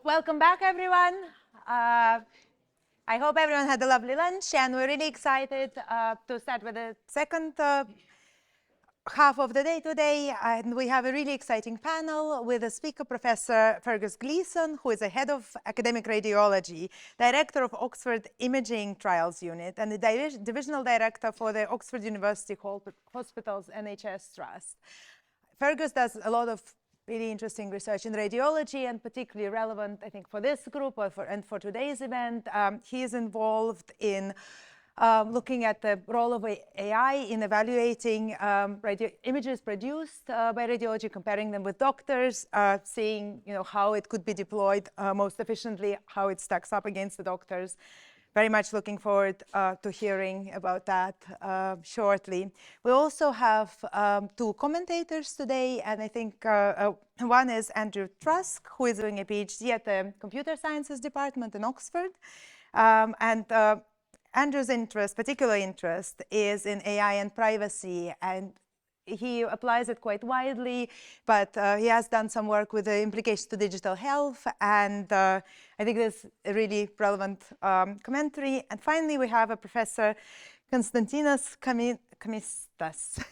welcome back, everyone. I hope everyone had a lovely lunch, and we're really excited to start with the second half of the day today. And we have a really exciting panel with a speaker, Professor Fergus Gleeson, who is the head of academic radiology, director of Oxford Imaging Trials Unit, and the divisional director for the Oxford University Hospitals NHS Trust. Fergus does a lot of really interesting research in radiology, and particularly relevant, I think, for this group and for today's event. He is involved in looking at the role of AI in evaluating images produced by radiology, comparing them with doctors, seeing how it could be deployed most efficiently, how it stacks up against the doctors. Very much looking forward to hearing about that shortly. We also have two commentators today, and I think one is Andrew Trask, who is doing a PhD at the Computer Sciences Department in Oxford. Andrew's particular interest is in AI and privacy, and he applies it quite widely, but he has done some work with the implications to digital health, and I think this is a really relevant commentary. And finally, we have a Professor Konstantinos Kamnitsas.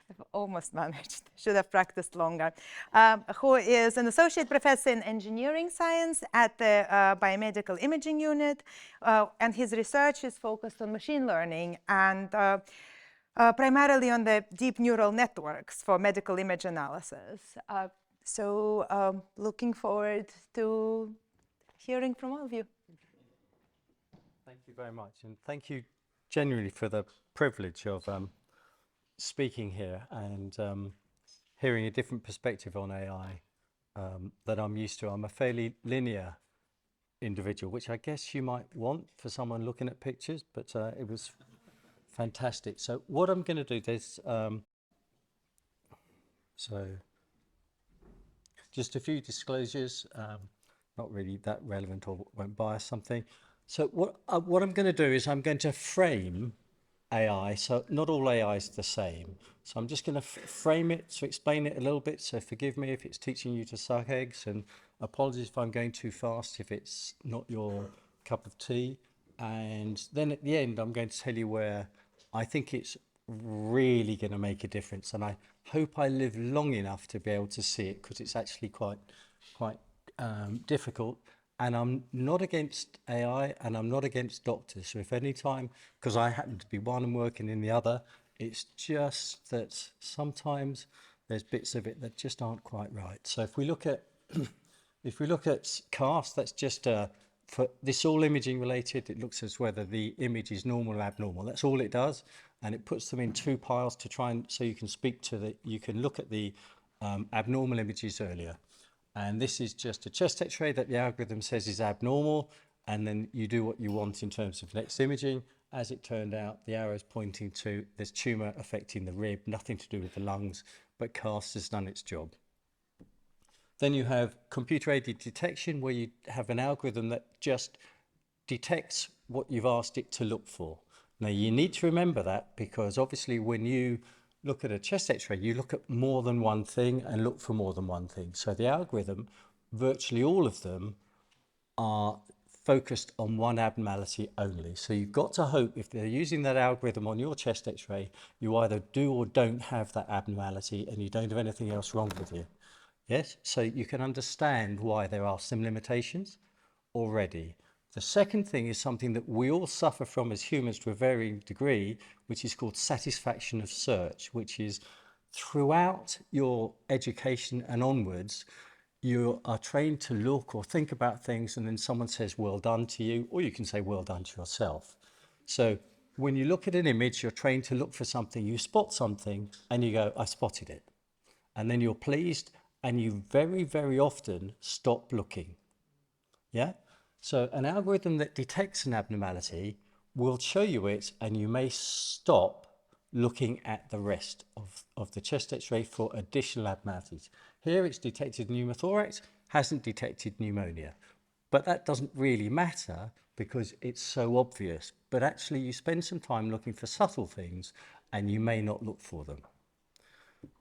I've almost managed, should have practiced longer, who is an associate professor in engineering science at the biomedical imaging unit, and his research is focused on machine learning and primarily on the deep neural networks for medical image analysis. So looking forward to hearing from all of you. Thank you very much, and thank you genuinely for the privilege of speaking here and hearing a different perspective on AI that I'm used to. I'm a fairly linear individual, which I guess you might want for someone looking at pictures, but it was fantastic. So what I'm going to do, there's so just a few disclosures, not really that relevant or won't bias something. So what I'm going to do is I'm going to frame AI. So not all AI is the same. So I'm just going to frame it to explain it a little bit. So forgive me if it's teaching you to suck eggs, and apologies if I'm going too fast if it's not your cup of tea. And then at the end, I'm going to tell you where I think it's really going to make a difference. And I hope I live long enough to be able to see it, because it's actually quite difficult. And I'm not against AI, and I'm not against doctors. So if any time, because I happen to be one and working in the other, it's just that sometimes there's bits of it that just aren't quite right. So if we look at CAST, that's just for this all imaging related. It looks as whether the image is normal or abnormal. That's all it does, and it puts them in two piles to try and so you can look at the abnormal images earlier. And this is just a chest x-ray that the algorithm says is abnormal, and then you do what you want in terms of next imaging. As it turned out, the arrow's pointing to this tumour affecting the rib, nothing to do with the lungs, but CAST has done its job. Then you have computer-aided detection, where you have an algorithm that just detects what you've asked it to look for. Now, you need to remember that, because obviously when you look at a chest x-ray, you look at more than one thing and look for more than one thing. So the algorithm, virtually all of them, are focused on one abnormality only. So you've got to hope, if they're using that algorithm on your chest x-ray, you either do or don't have that abnormality, and you don't have anything else wrong with you. Yes, so you can understand why there are some limitations already. The second thing is something that we all suffer from as humans to a varying degree, which is called satisfaction of search, which is throughout your education and onwards, you are trained to look or think about things, and then someone says, well done to you, or you can say, well done to yourself. So when you look at an image, you're trained to look for something, you spot something, and you go, I spotted it. And then you're pleased, and you very, very often stop looking. Yeah? So an algorithm that detects an abnormality will show you it, and you may stop looking at the rest of the chest x-ray for additional abnormalities. Here it's detected pneumothorax, hasn't detected pneumonia. But that doesn't really matter because it's so obvious. But actually you spend some time looking for subtle things, and you may not look for them.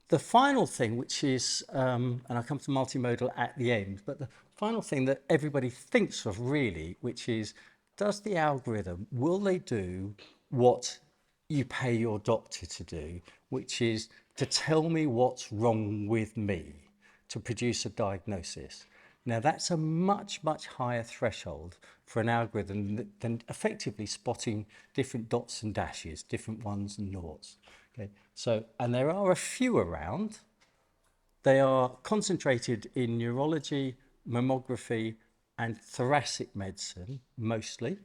The final thing, which is, and I'll come to multimodal at the end, but the final thing that everybody thinks of really, which is, does the algorithm, will they do what you pay your doctor to do, which is to tell me what's wrong with me to produce a diagnosis? Now that's a much, much higher threshold for an algorithm than effectively spotting different dots and dashes, different ones and noughts. Okay, so, and there are a few around. They are concentrated in neurology, mammography, and thoracic medicine, mostly.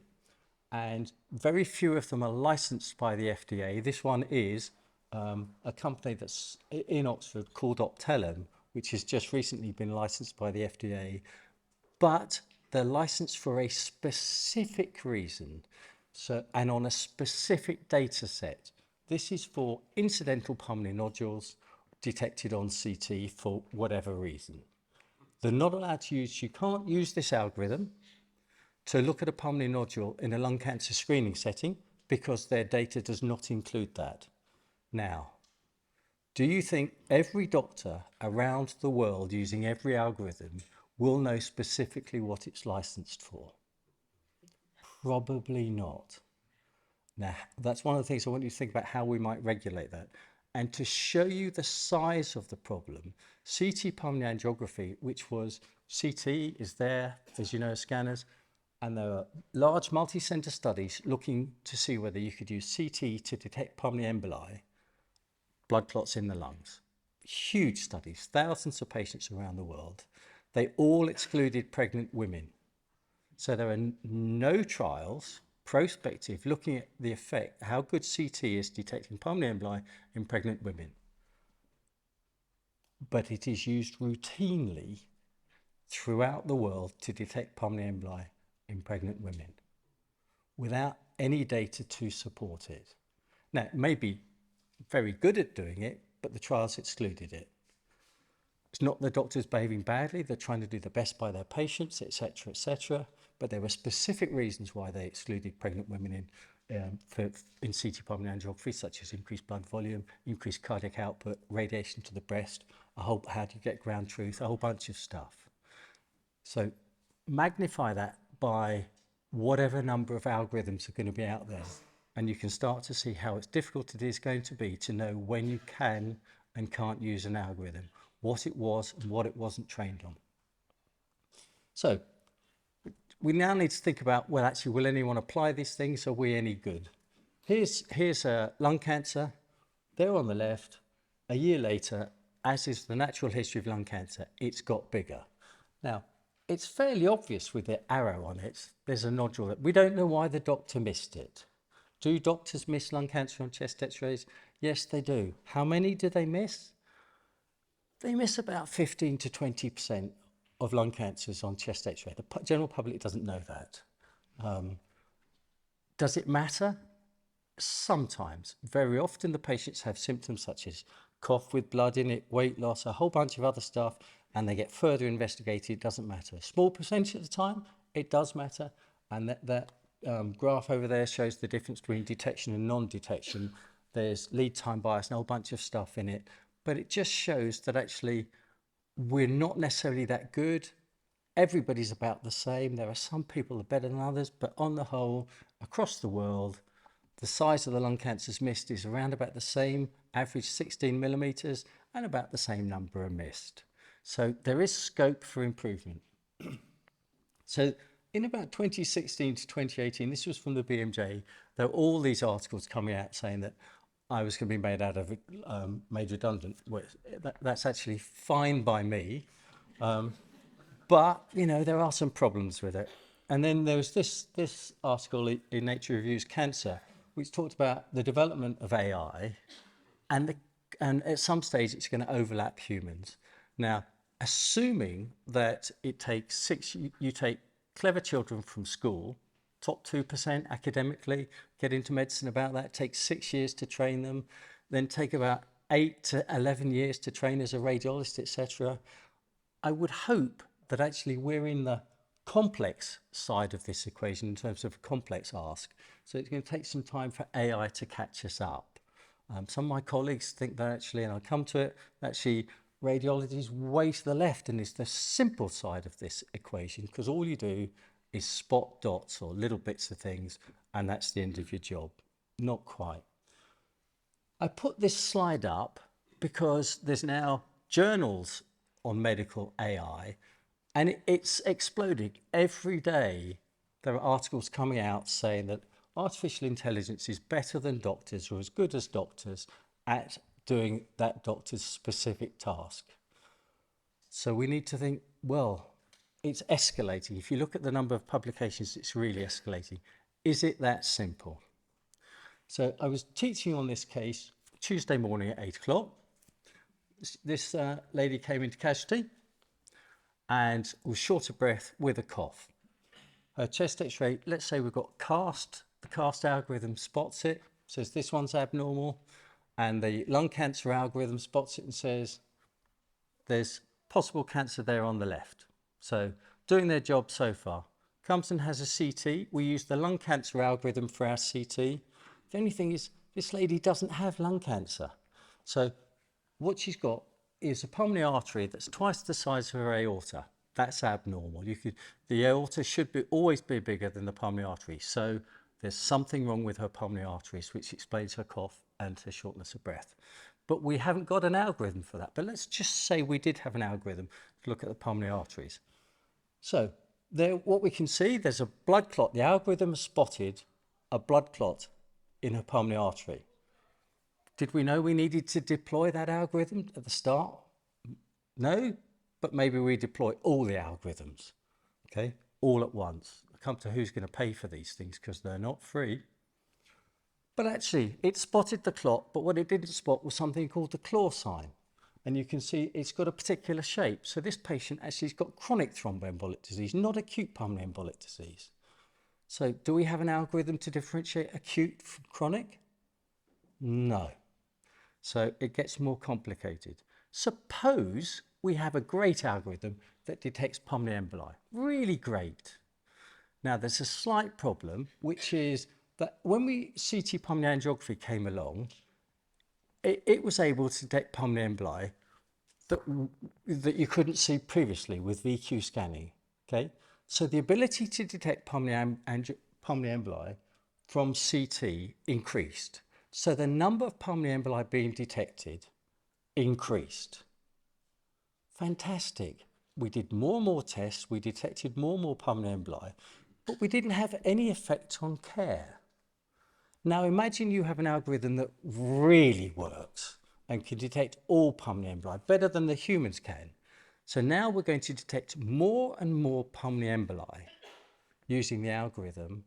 And very few of them are licensed by the FDA. This one is a company that's in Oxford called Optellum, which has just recently been licensed by the FDA, but they're licensed for a specific reason, so, and on a specific data set. This is for incidental pulmonary nodules detected on CT for whatever reason. They're not allowed to use, you can't use this algorithm to look at a pulmonary nodule in a lung cancer screening setting because their data does not include that. Now, do you think every doctor around the world using every algorithm will know specifically what it's licensed for? Probably not. Now, that's one of the things I want you to think about, how we might regulate that. And to show you the size of the problem, CT pulmonary angiography, which was, CT is there, as you know, scanners, and there are large multi-center studies looking to see whether you could use CT to detect pulmonary emboli, blood clots in the lungs. Huge studies, thousands of patients around the world. They all excluded pregnant women. So there are no trials, prospective, looking at the effect, how good CT is detecting pulmonary emboli in pregnant women. But it is used routinely throughout the world to detect pulmonary emboli in pregnant women without any data to support it. Now, it may be very good at doing it, but the trials excluded it. It's not the doctors behaving badly, they're trying to do the best by their patients, etc., but there were specific reasons why they excluded pregnant women in CT pulmonary angiography, such as increased blood volume, increased cardiac output, radiation to the breast, how do you get ground truth, a whole bunch of stuff. So magnify that by whatever number of algorithms are going to be out there, and you can start to see how difficult it is going to be to know when you can and can't use an algorithm, what it was and what it wasn't trained on. So we now need to think about, well, actually, will anyone apply these things? Are we any good? Here's lung cancer. There on the left, a year later, as is the natural history of lung cancer, it's got bigger. Now, it's fairly obvious with the arrow on it. There's a nodule. We don't know why the doctor missed it. Do doctors miss lung cancer on chest x-rays? Yes, they do. How many do they miss? They miss about 15 to 20% of lung cancers on chest x-ray. The general public doesn't know that. Does it matter? Sometimes. Very often the patients have symptoms such as cough with blood in it, weight loss, a whole bunch of other stuff, and they get further investigated. It doesn't matter. A small percentage of the time, it does matter. And that graph over there shows the difference between detection and non-detection. There's lead time bias and a whole bunch of stuff in it. But it just shows that actually we're not necessarily that good. Everybody's about the same. There are some people that are better than others, but on the whole, across the world, the size of the lung cancers missed is around about the same, average 16 millimeters, and about the same number are missed. So there is scope for improvement. So in about 2016 to 2018, this was from the BMJ, there were all these articles coming out saying that I was going to be made out of made redundant. Well, that's actually fine by me, but you know there are some problems with it. And then there was this article in Nature Reviews Cancer, which talked about the development of AI, and at some stage it's going to overlap humans. Now, assuming that it takes you take clever children from school, top 2% academically, get into medicine about that, takes 6 years to train them, then take about 8 to 11 years to train as a radiologist, etc. I would hope that actually we're in the complex side of this equation in terms of a complex ask. So it's going to take some time for AI to catch us up. Some of my colleagues think that actually, and I'll come to it, actually Radiology is way to the left and is the simple side of this equation, because all you do is spot dots or little bits of things, and that's the end of your job. Not quite. I put this slide up because there's now journals on medical AI, and it's exploding. Every day there are articles coming out saying that artificial intelligence is better than doctors or as good as doctors at doing that doctor's specific task. So we need to think, well, it's escalating. If you look at the number of publications, it's really escalating. Is it that simple? So I was teaching on this case Tuesday morning at 8 o'clock. This lady came into casualty and was short of breath with a cough. Her chest x-ray, let's say we've got CAST. The CAST algorithm spots it, says this one's abnormal. And the lung cancer algorithm spots it and says there's possible cancer there on the left. So doing their job so far. Kamnitsas has a CT. We use the lung cancer algorithm for our CT. The only thing is this lady doesn't have lung cancer. So what she's got is a pulmonary artery that's twice the size of her aorta. That's abnormal. The aorta should always be bigger than the pulmonary artery. So there's something wrong with her pulmonary arteries, which explains her cough and her shortness of breath. But we haven't got an algorithm for that. But let's just say we did have an algorithm to look at the pulmonary arteries. So there, what we can see, there's a blood clot. The algorithm has spotted a blood clot in her pulmonary artery. Did we know we needed to deploy that algorithm at the start? No, but maybe we deploy all the algorithms, okay, all at once. I come to who's going to pay for these things because they're not free. But actually, it spotted the clot, but what it didn't spot was something called the claw sign. And you can see it's got a particular shape. So this patient actually has got chronic thromboembolic disease, not acute pulmonary embolic disease. So do we have an algorithm to differentiate acute from chronic? No. So it gets more complicated. Suppose we have a great algorithm that detects pulmonary emboli. Really great. Now there's a slight problem, which is that when CT pulmonary angiography came along, it was able to detect pulmonary emboli that you couldn't see previously with VQ scanning. Okay, so the ability to detect pulmonary emboli from CT increased. So the number of pulmonary emboli being detected increased. Fantastic. We did more and more tests, we detected more and more pulmonary emboli, but we didn't have any effect on care. Now imagine you have an algorithm that really works and can detect all pulmonary emboli, better than the humans can. So now we're going to detect more and more pulmonary emboli using the algorithm,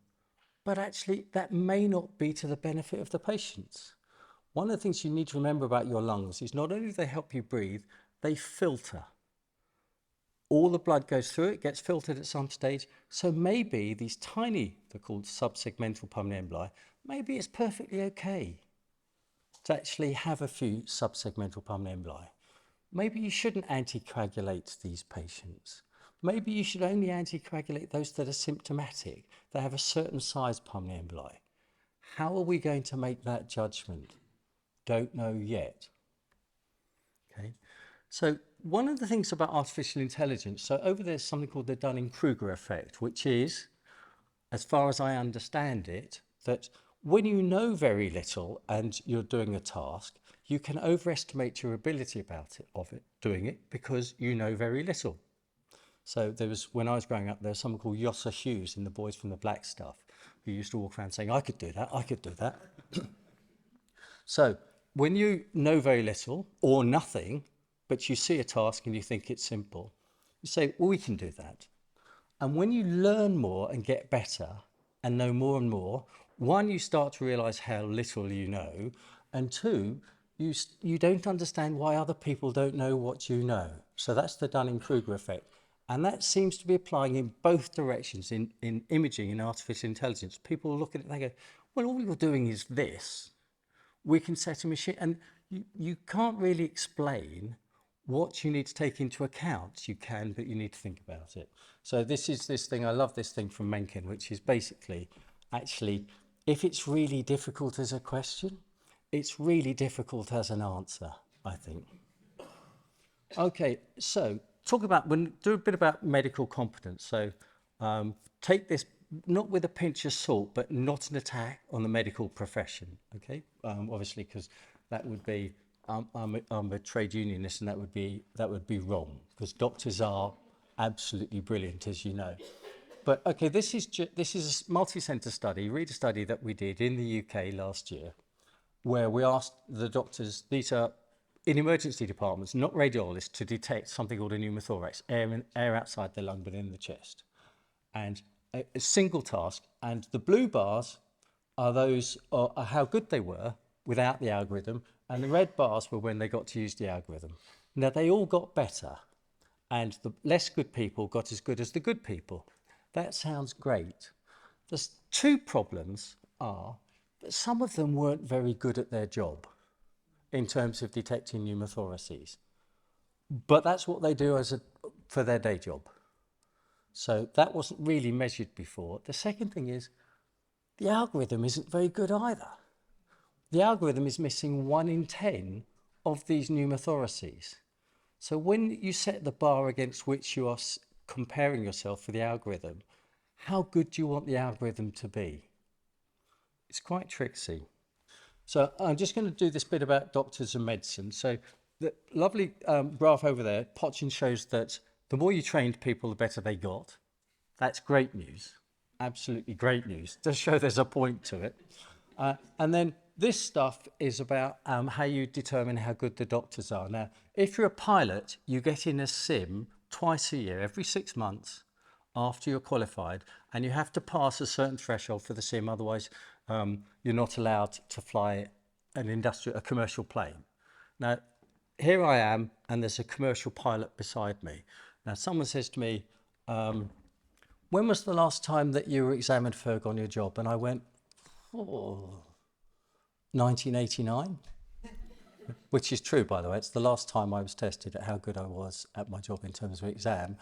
but actually that may not be to the benefit of the patients. One of the things you need to remember about your lungs is not only do they help you breathe, they filter. All the blood goes through it, gets filtered at some stage. So maybe these tiny, they're called subsegmental pulmonary emboli, maybe it's perfectly okay to actually have a few subsegmental pulmonary emboli. Maybe you shouldn't anticoagulate these patients. Maybe you should only anticoagulate those that are symptomatic, that have a certain size pulmonary emboli. How are we going to make that judgment? Don't know yet. Okay. So one of the things about artificial intelligence, so over there's something called the Dunning-Kruger effect, which is, as far as I understand it, that when you know very little and you're doing a task, you can overestimate your ability doing it because you know very little. So when I was growing up, there was someone called Yosser Hughes in the Boys from the Black Stuff, who used to walk around saying, I could do that, I could do that. So when you know very little or nothing, but you see a task and you think it's simple, you say, well, we can do that. And when you learn more and get better and know more and more, one, you start to realize how little you know, and two, you don't understand why other people don't know what you know. So that's the Dunning-Kruger effect. And that seems to be applying in both directions in imaging and artificial intelligence. People look at it and they go, well, all you're doing is this. We can set a machine, and you can't really explain what you need to take into account. You can, but you need to think about it. So this is this thing, I love this thing from Mencken, which is basically, actually, if it's really difficult as a question, it's really difficult as an answer, I think. Okay, so do a bit about medical competence. So take this not with a pinch of salt, but not an attack on the medical profession. Okay, obviously, because that would be I'm a trade unionist, and that would be wrong, because doctors are absolutely brilliant, as you know. But okay, this is a multi-centre study, read a study that we did in the UK last year, where we asked the doctors, these are in emergency departments, not radiologists, to detect something called a pneumothorax, air outside the lung but in the chest. And a single task, and the blue bars are how good they were without the algorithm, and the red bars were when they got to use the algorithm. Now, they all got better, and the less good people got as good as the good people. That sounds great. There's two problems are that some of them weren't very good at their job in terms of detecting pneumothoraces. But that's what they do for their day job. So that wasn't really measured before. The second thing is the algorithm isn't very good either. The algorithm is missing 1 in 10 of these pneumothoraces. So when you set the bar against which you are comparing yourself for the algorithm, how good do you want the algorithm to be? It's quite tricksy. So I'm just going to do this bit about doctors and medicine. So the lovely graph over there, Potchin shows that the more you trained people, the better they got. That's great news. Absolutely great news. Does show there's a point to it. And then this stuff is about how you determine how good the doctors are. Now, if you're a pilot, you get in a sim twice a year, every 6 months after you're qualified, and you have to pass a certain threshold for the sim, otherwise you're not allowed to fly a commercial plane. Now, here I am, and there's a commercial pilot beside me. Now, someone says to me, when was the last time that you were examined, Ferg, on your job? And I went, 1989, which is true, by the way. It's the last time I was tested at how good I was at my job in terms of exam.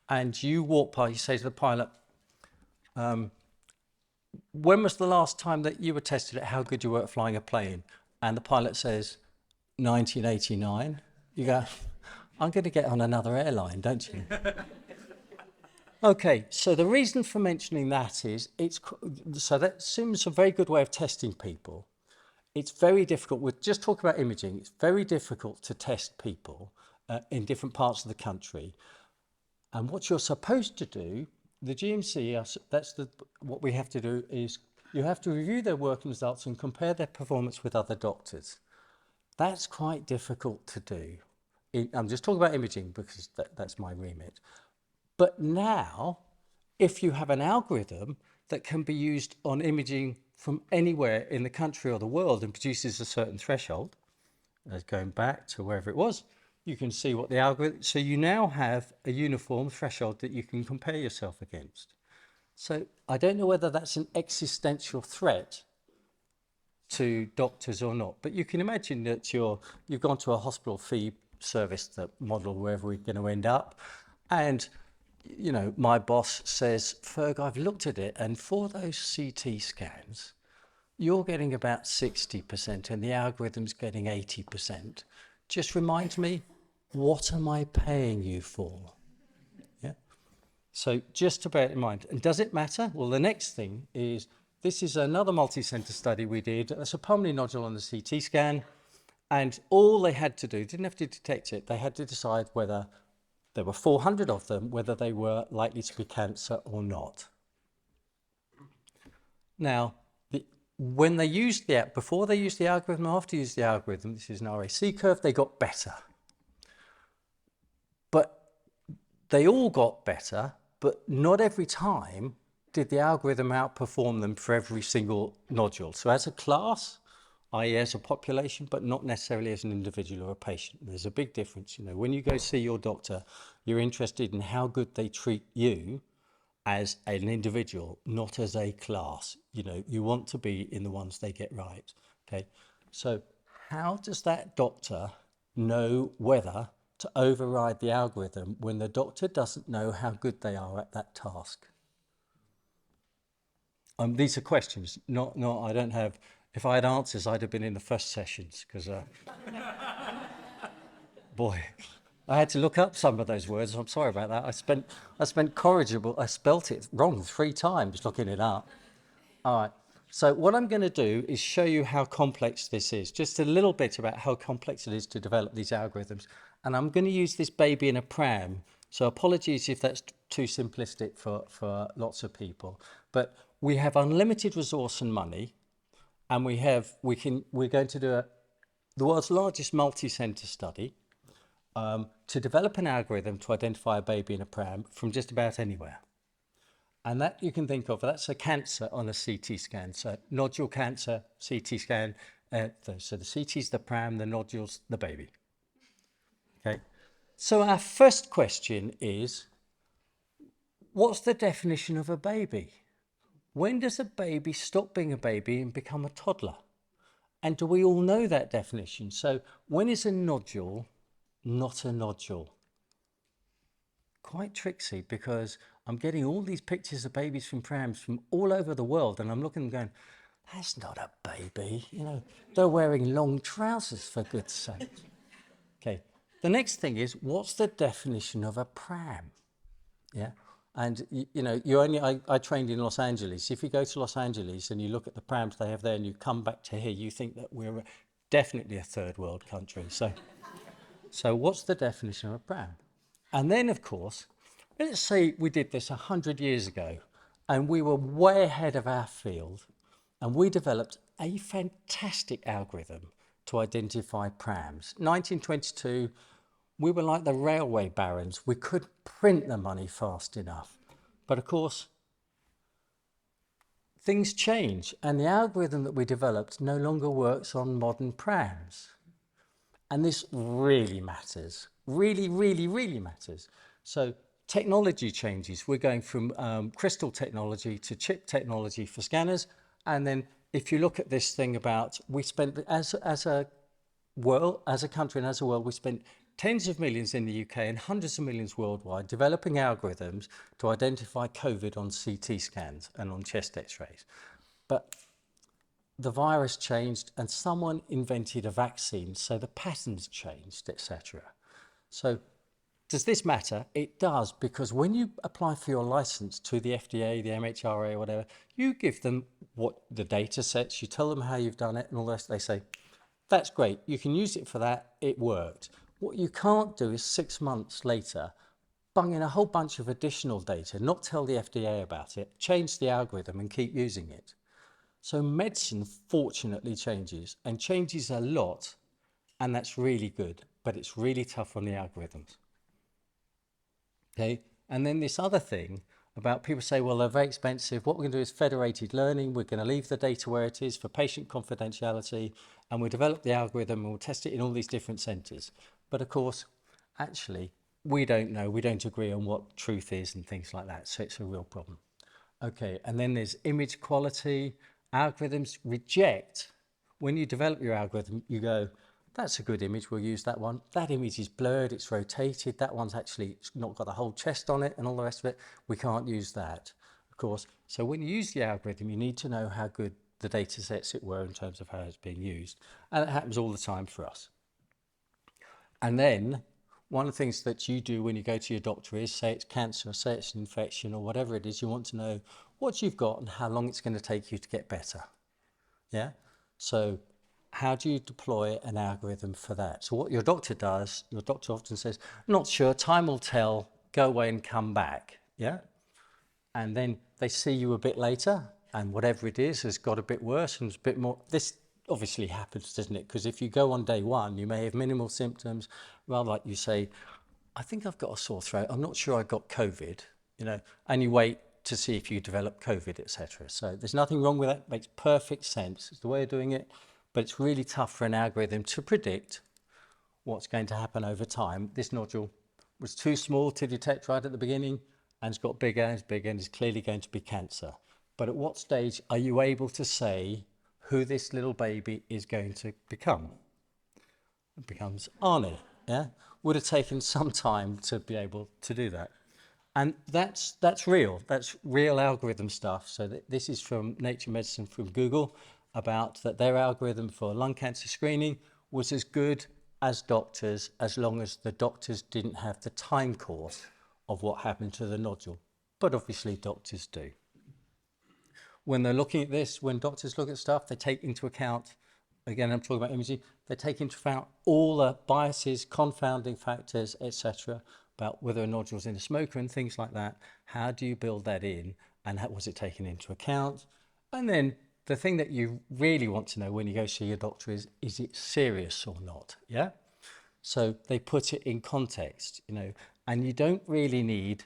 And you walk by, you say to the pilot, when was the last time that you were tested at how good you were at flying a plane? And the pilot says, 1989. You go, I'm going to get on another airline, don't you? Okay, so the reason for mentioning that is, so that SIM's a very good way of testing people. It's very difficult, we're just talking about imaging, it's very difficult to test people in different parts of the country. And what you're supposed to do, the GMC, what we have to do is, you have to review their working results and compare their performance with other doctors. That's quite difficult to do. I'm just talking about imaging because that's my remit. But now, if you have an algorithm that can be used on imaging from anywhere in the country or the world and produces a certain threshold, going back to wherever it was, you can see what the algorithm, so you now have a uniform threshold that you can compare yourself against. So I don't know whether that's an existential threat to doctors or not, but you can imagine that you've gone to a hospital fee service model wherever we're going to end up, and you know, my boss says, Ferg, I've looked at it, and for those CT scans, you're getting about 60% and the algorithm's getting 80%. Just remind me, what am I paying you for? Yeah. So just to bear it in mind. And does it matter? Well, the next thing is, this is another multi-centre study we did. That's a pulmonary nodule on the CT scan. And all they had to do, didn't have to detect it, they had to decide whether there were 400 of them, whether they were likely to be cancer or not. Now, when they used before they used the algorithm, after they used the algorithm, this is an RAC curve, they got better. But they all got better, but not every time did the algorithm outperform them for every single nodule. So as a class, i.e. as a population, but not necessarily as an individual or a patient. There's a big difference. You know, when you go see your doctor, you're interested in how good they treat you as an individual, not as a class. You know, you want to be in the ones they get right. Okay, so how does that doctor know whether to override the algorithm when the doctor doesn't know how good they are at that task? These are questions, not I don't have. If I had answers, I'd have been in the first sessions, because, boy, I had to look up some of those words. I'm sorry about that. I spent corrigible. I spelt it wrong 3 times looking it up. All right. So what I'm going to do is show you how complex this is. Just a little bit about how complex it is to develop these algorithms. And I'm going to use this baby in a pram. So apologies if that's too simplistic for lots of people. But we have unlimited resource and money, and we're going to do the world's largest multi-center study to develop an algorithm to identify a baby in a pram from just about anywhere. And that you can think of, that's a cancer on a CT scan. So nodule cancer, CT scan. So the CT's the pram, the nodule's the baby. Okay. So our first question is, what's the definition of a baby? When does a baby stop being a baby and become a toddler? And do we all know that definition? So when is a nodule not a nodule? Quite tricksy, because I'm getting all these pictures of babies from prams from all over the world, and I'm looking and going, that's not a baby. You know, they're wearing long trousers, for goodness sake. Okay. The next thing is, what's the definition of a pram? Yeah. And you know, I trained in Los Angeles. If you go to Los Angeles and you look at the prams they have there, and you come back to here, you think that we're definitely a third world country. So what's the definition of a pram? And then, of course, let's say we did this 100 years ago and we were way ahead of our field, and we developed a fantastic algorithm to identify prams. 1922, we were like the railway barons. We could print the money fast enough. But of course, things change, and the algorithm that we developed no longer works on modern prams. And this really matters, really, really, really matters. So technology changes. We're going from crystal technology to chip technology for scanners. And then if you look at this thing about, we spent, as a world, as a country and as a world, we spent tens of millions in the UK and hundreds of millions worldwide developing algorithms to identify COVID on CT scans and on chest x-rays. But the virus changed and someone invented a vaccine, so the patterns changed, etc. So does this matter? It does, because when you apply for your license to the FDA, the MHRA, or whatever, you give them what the data sets, you tell them how you've done it and all the rest. They say, that's great, you can use it for that, it worked. What you can't do is 6 months later bung in a whole bunch of additional data, not tell the FDA about it, change the algorithm and keep using it. So medicine fortunately changes, and changes a lot, and that's really good, but it's really tough on the algorithms. Okay, and then this other thing about people say, well, they're very expensive. What we're going to do is federated learning. We're going to leave the data where it is for patient confidentiality, and we'll develop the algorithm and we'll test it in all these different centers. But of course, actually, we don't know. We don't agree on what truth is and things like that. So it's a real problem. Okay, and then there's image quality. Algorithms reject. When you develop your algorithm, you go, that's a good image, we'll use that one. That image is blurred, it's rotated, that one's actually not got the whole chest on it and all the rest of it. We can't use that, of course. So when you use the algorithm, you need to know how good the data sets it were in terms of how it's being used. And it happens all the time for us. And then one of the things that you do when you go to your doctor is, say it's cancer, say it's an infection or whatever it is, you want to know what you've got and how long it's going to take you to get better. Yeah? So how do you deploy an algorithm for that? So what your doctor does, your doctor often says, not sure, time will tell, go away and come back. Yeah? And then they see you a bit later, and whatever it is has got a bit worse and it's a bit more. This obviously happens, doesn't it? Because if you go on day one, you may have minimal symptoms, rather like you say, I think I've got a sore throat, I'm not sure I got COVID, you know, and you wait to see if you develop COVID, etc. So there's nothing wrong with that, it makes perfect sense. It's the way of doing it, but it's really tough for an algorithm to predict what's going to happen over time. This nodule was too small to detect right at the beginning, and it's got bigger and is clearly going to be cancer. But at what stage are you able to say who this little baby is going to become? It becomes Arnie, yeah? Would have taken some time to be able to do that. And that's real algorithm stuff. So this is from Nature Medicine from Google, about that their algorithm for lung cancer screening was as good as doctors, as long as the doctors didn't have the time course of what happened to the nodule. But obviously doctors do. When they're looking at this, when doctors look at stuff, they take into account, again, I'm talking about imaging, they take into account all the biases, confounding factors, etc., about whether a nodule's in a smoker and things like that. How do you build that in, and how was it taken into account? And then the thing that you really want to know when you go see your doctor is it serious or not? Yeah. So they put it in context, you know, and you don't really need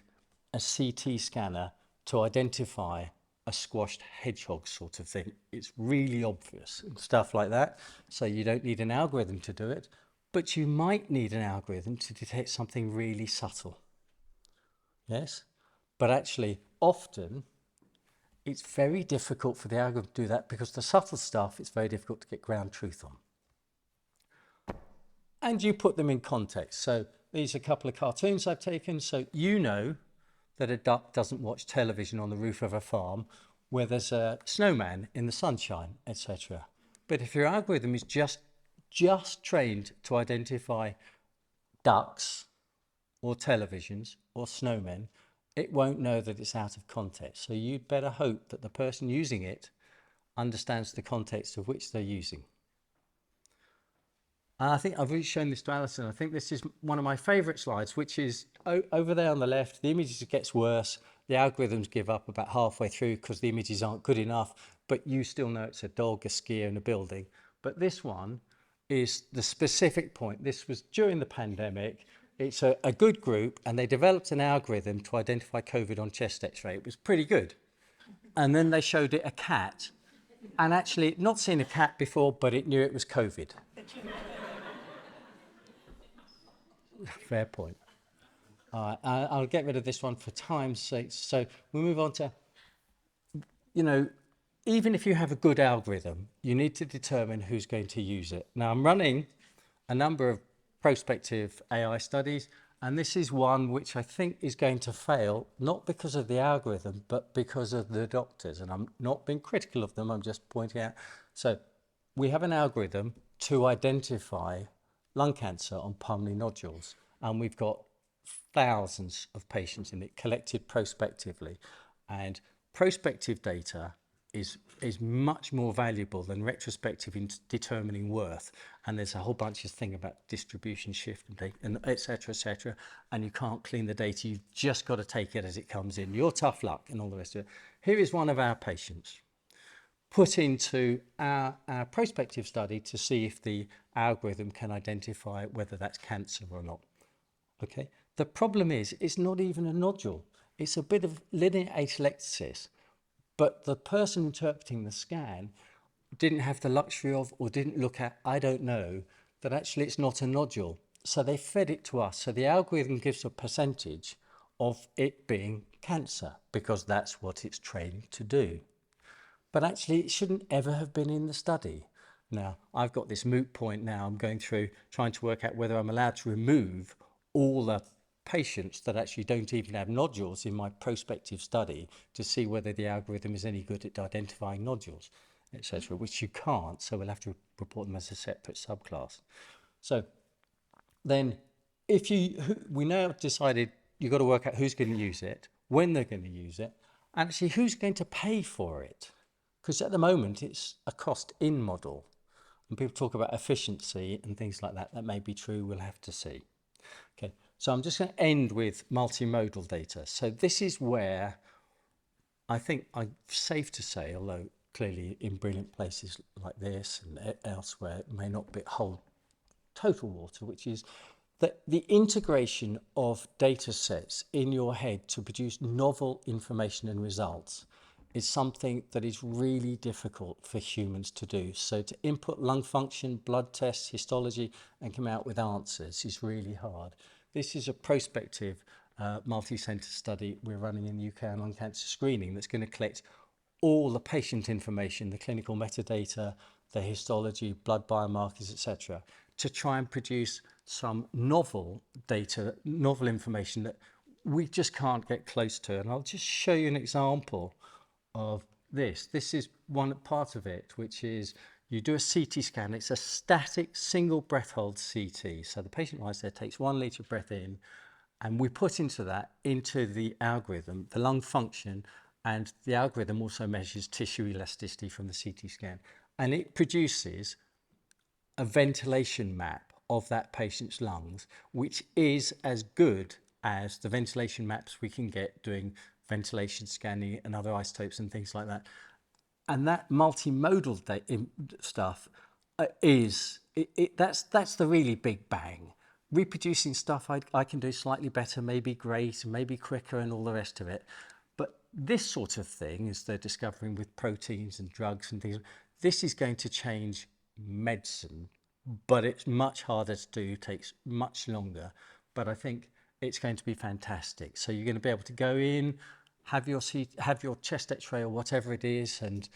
a CT scanner to identify a squashed hedgehog sort of thing. It's really obvious and stuff like that. So you don't need an algorithm to do it, but you might need an algorithm to detect something really subtle. Yes, but actually often it's very difficult for the algorithm to do that because the subtle stuff, it's very difficult to get ground truth on. And you put them in context. So these are a couple of cartoons I've taken. So you know that a duck doesn't watch television on the roof of a farm where there's a snowman in the sunshine, etc. But if your algorithm is just trained to identify ducks or televisions or snowmen, it won't know that it's out of context. So you'd better hope that the person using it understands the context of which they're using. And I think I've really shown this to Alison. I think this is one of my favourite slides, which is over there on the left. The images gets worse. The algorithms give up about halfway through because the images aren't good enough, but you still know it's a dog, a skier and a building. But this one is the specific point. This was during the pandemic. It's a good group, and they developed an algorithm to identify COVID on chest x-ray. It was pretty good. And then they showed it a cat, and actually not seen a cat before, but it knew it was COVID. Fair point. I'll get rid of this one for time's sake. So we move on to, you know, even if you have a good algorithm, you need to determine who's going to use it. Now, I'm running a number of prospective AI studies, and this is one which I think is going to fail, not because of the algorithm, but because of the doctors. And I'm not being critical of them, I'm just pointing out. So we have an algorithm to identify lung cancer on pulmonary nodules, and we've got thousands of patients in it collected prospectively, and prospective data is much more valuable than retrospective in determining worth. And there's a whole bunch of things about distribution shift and et cetera, and you can't clean the data. You've just got to take it as it comes in. You're tough luck and all the rest of it. Here is one of our patients put into our prospective study to see if the algorithm can identify whether that's cancer or not. Okay. The problem is it's not even a nodule. It's a bit of linear atelectasis. But the person interpreting the scan didn't have the luxury of, or didn't look at, I don't know, that actually it's not a nodule. So they fed it to us. So the algorithm gives a percentage of it being cancer because that's what it's trained to do. But actually it shouldn't ever have been in the study. Now, I've got this moot point now. I'm going through trying to work out whether I'm allowed to remove all the patients that actually don't even have nodules in my prospective study to see whether the algorithm is any good at identifying nodules, etc., which you can't, so we'll have to report them as a separate subclass. So then we now decided you've got to work out who's going to use it, when they're going to use it, and actually who's going to pay for it. Because at the moment it's a cost-in model, and people talk about efficiency and things like that. That may be true, we'll have to see. Okay. So I'm just going to end with multimodal data. So this is where I think I'm safe to say, although clearly in brilliant places like this and elsewhere, it may not hold total water, which is that the integration of data sets in your head to produce novel information and results is something that is really difficult for humans to do. So to input lung function, blood tests, histology, and come out with answers is really hard. This is a prospective multi-centre study we're running in the UK on lung cancer screening that's going to collect all the patient information, the clinical metadata, the histology, blood biomarkers, etc., to try and produce some novel data, novel information that we just can't get close to. And I'll just show you an example of this. This is one part of it, which is You do a CT scan. It's a static single breath hold CT. So the patient lies there, takes 1 litre of breath in, and we put into the algorithm, the lung function, and the algorithm also measures tissue elasticity from the CT scan. And it produces a ventilation map of that patient's lungs, which is as good as the ventilation maps we can get doing ventilation scanning and other isotopes and things like that. And that multimodal stuff that's the really big bang. Reproducing stuff I can do slightly better, maybe great, maybe quicker, and all the rest of it. But this sort of thing, as they're discovering with proteins and drugs and things, this is going to change medicine, but it's much harder to do, takes much longer. But I think it's going to be fantastic. So you're going to be able to go in, have your chest X-ray or whatever it is, and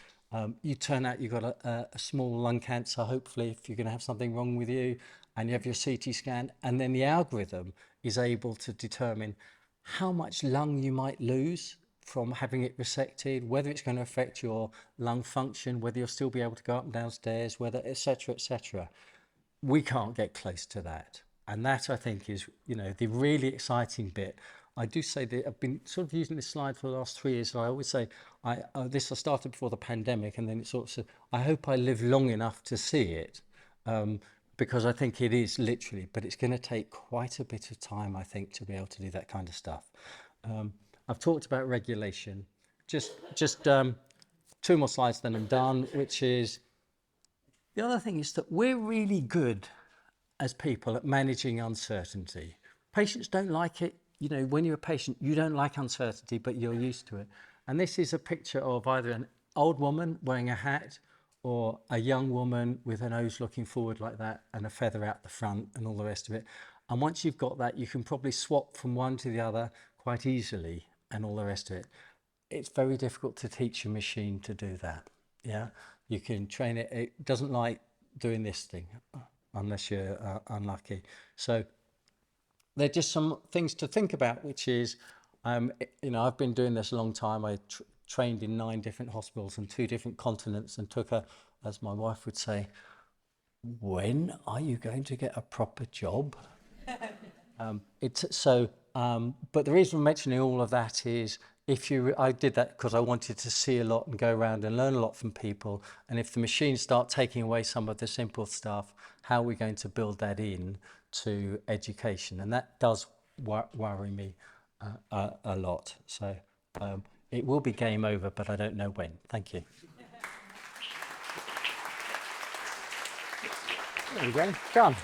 you turn out you've got a small lung cancer, hopefully, if you're going to have something wrong with you, and you have your CT scan, and then the algorithm is able to determine how much lung you might lose from having it resected, whether it's going to affect your lung function, whether you'll still be able to go up and downstairs, whether, etc., etc. We can't get close to that. And that, I think, is, the really exciting bit. I do say that I've been sort of using this slide for the last 3 years. And I always say, I started before the pandemic, and then it sort of said, I hope I live long enough to see it, because I think it is literally, but it's going to take quite a bit of time, I think, to be able to do that kind of stuff. I've talked about regulation. Just 2 more slides, then I'm done, which is, the other thing is that we're really good as people at managing uncertainty. Patients don't like it. When you're a patient, you don't like uncertainty, but you're used to it. And this is a picture of either an old woman wearing a hat or a young woman with her nose looking forward like that and a feather out the front and all the rest of it. And once you've got that, you can probably swap from one to the other quite easily and all the rest of it. It's very difficult to teach a machine to do that. Yeah, you can train it. It doesn't like doing this thing unless you're unlucky. So they're just some things to think about, which is, I've been doing this a long time. I trained in 9 different hospitals and 2 different continents, and took as my wife would say, when are you going to get a proper job? But the reason I'm mentioning all of that is, I did that because I wanted to see a lot and go around and learn a lot from people. And if the machines start taking away some of the simple stuff, how are we going to build that in to education? And that does worry me a lot. So it will be game over, but I don't know when. Thank you. There we go. Done.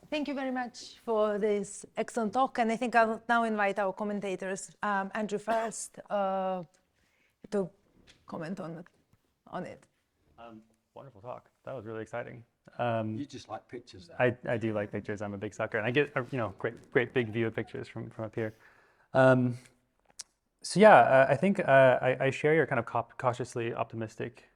Thank you very much for this excellent talk. And I think I'll now invite our commentators, Andrew first, to comment on it. Wonderful talk. That was really exciting. You just like pictures. I do like pictures. I'm a big sucker, and I get great big view of pictures from up here. So yeah, I think I share your kind of cautiously optimistic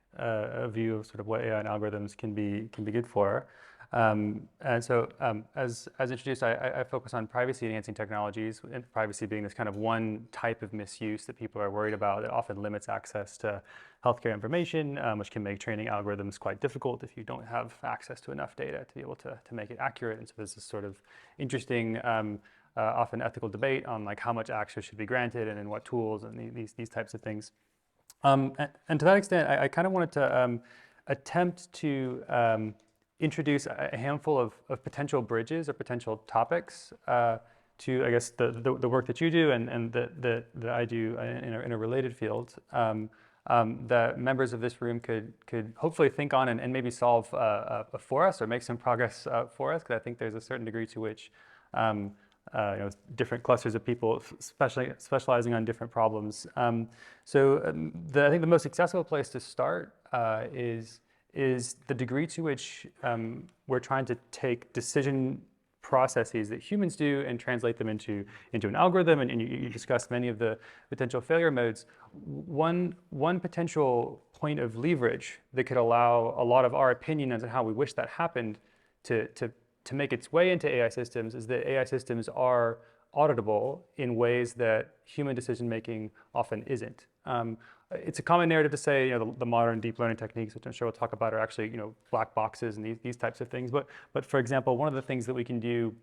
view of sort of what AI and algorithms can be good for. And so as introduced, I focus on privacy enhancing technologies, and privacy being this kind of one type of misuse that people are worried about that often limits access to healthcare information, which can make training algorithms quite difficult if you don't have access to enough data to be able to make it accurate. And so there's this sort of interesting, often ethical debate on like how much access should be granted and in what tools and these types of things. And to that extent, I kind of wanted to attempt to introduce a handful of potential bridges or potential topics to, I guess, the work that you do and that I do in a related field that members of this room could hopefully think on and maybe solve for us or make some progress for us, because I think there's a certain degree to which different clusters of people specializing on different problems. I think the most accessible place to start is the degree to which we're trying to take decision processes that humans do and translate them into an algorithm, and you discussed many of the potential failure modes. One potential point of leverage that could allow a lot of our opinion as to how we wish that happened to make its way into AI systems is that AI systems are auditable in ways that human decision making often isn't. It's a common narrative to say, the modern deep learning techniques, which I'm sure we'll talk about, are actually, black boxes and these types of things. But for example, one of the things that we can do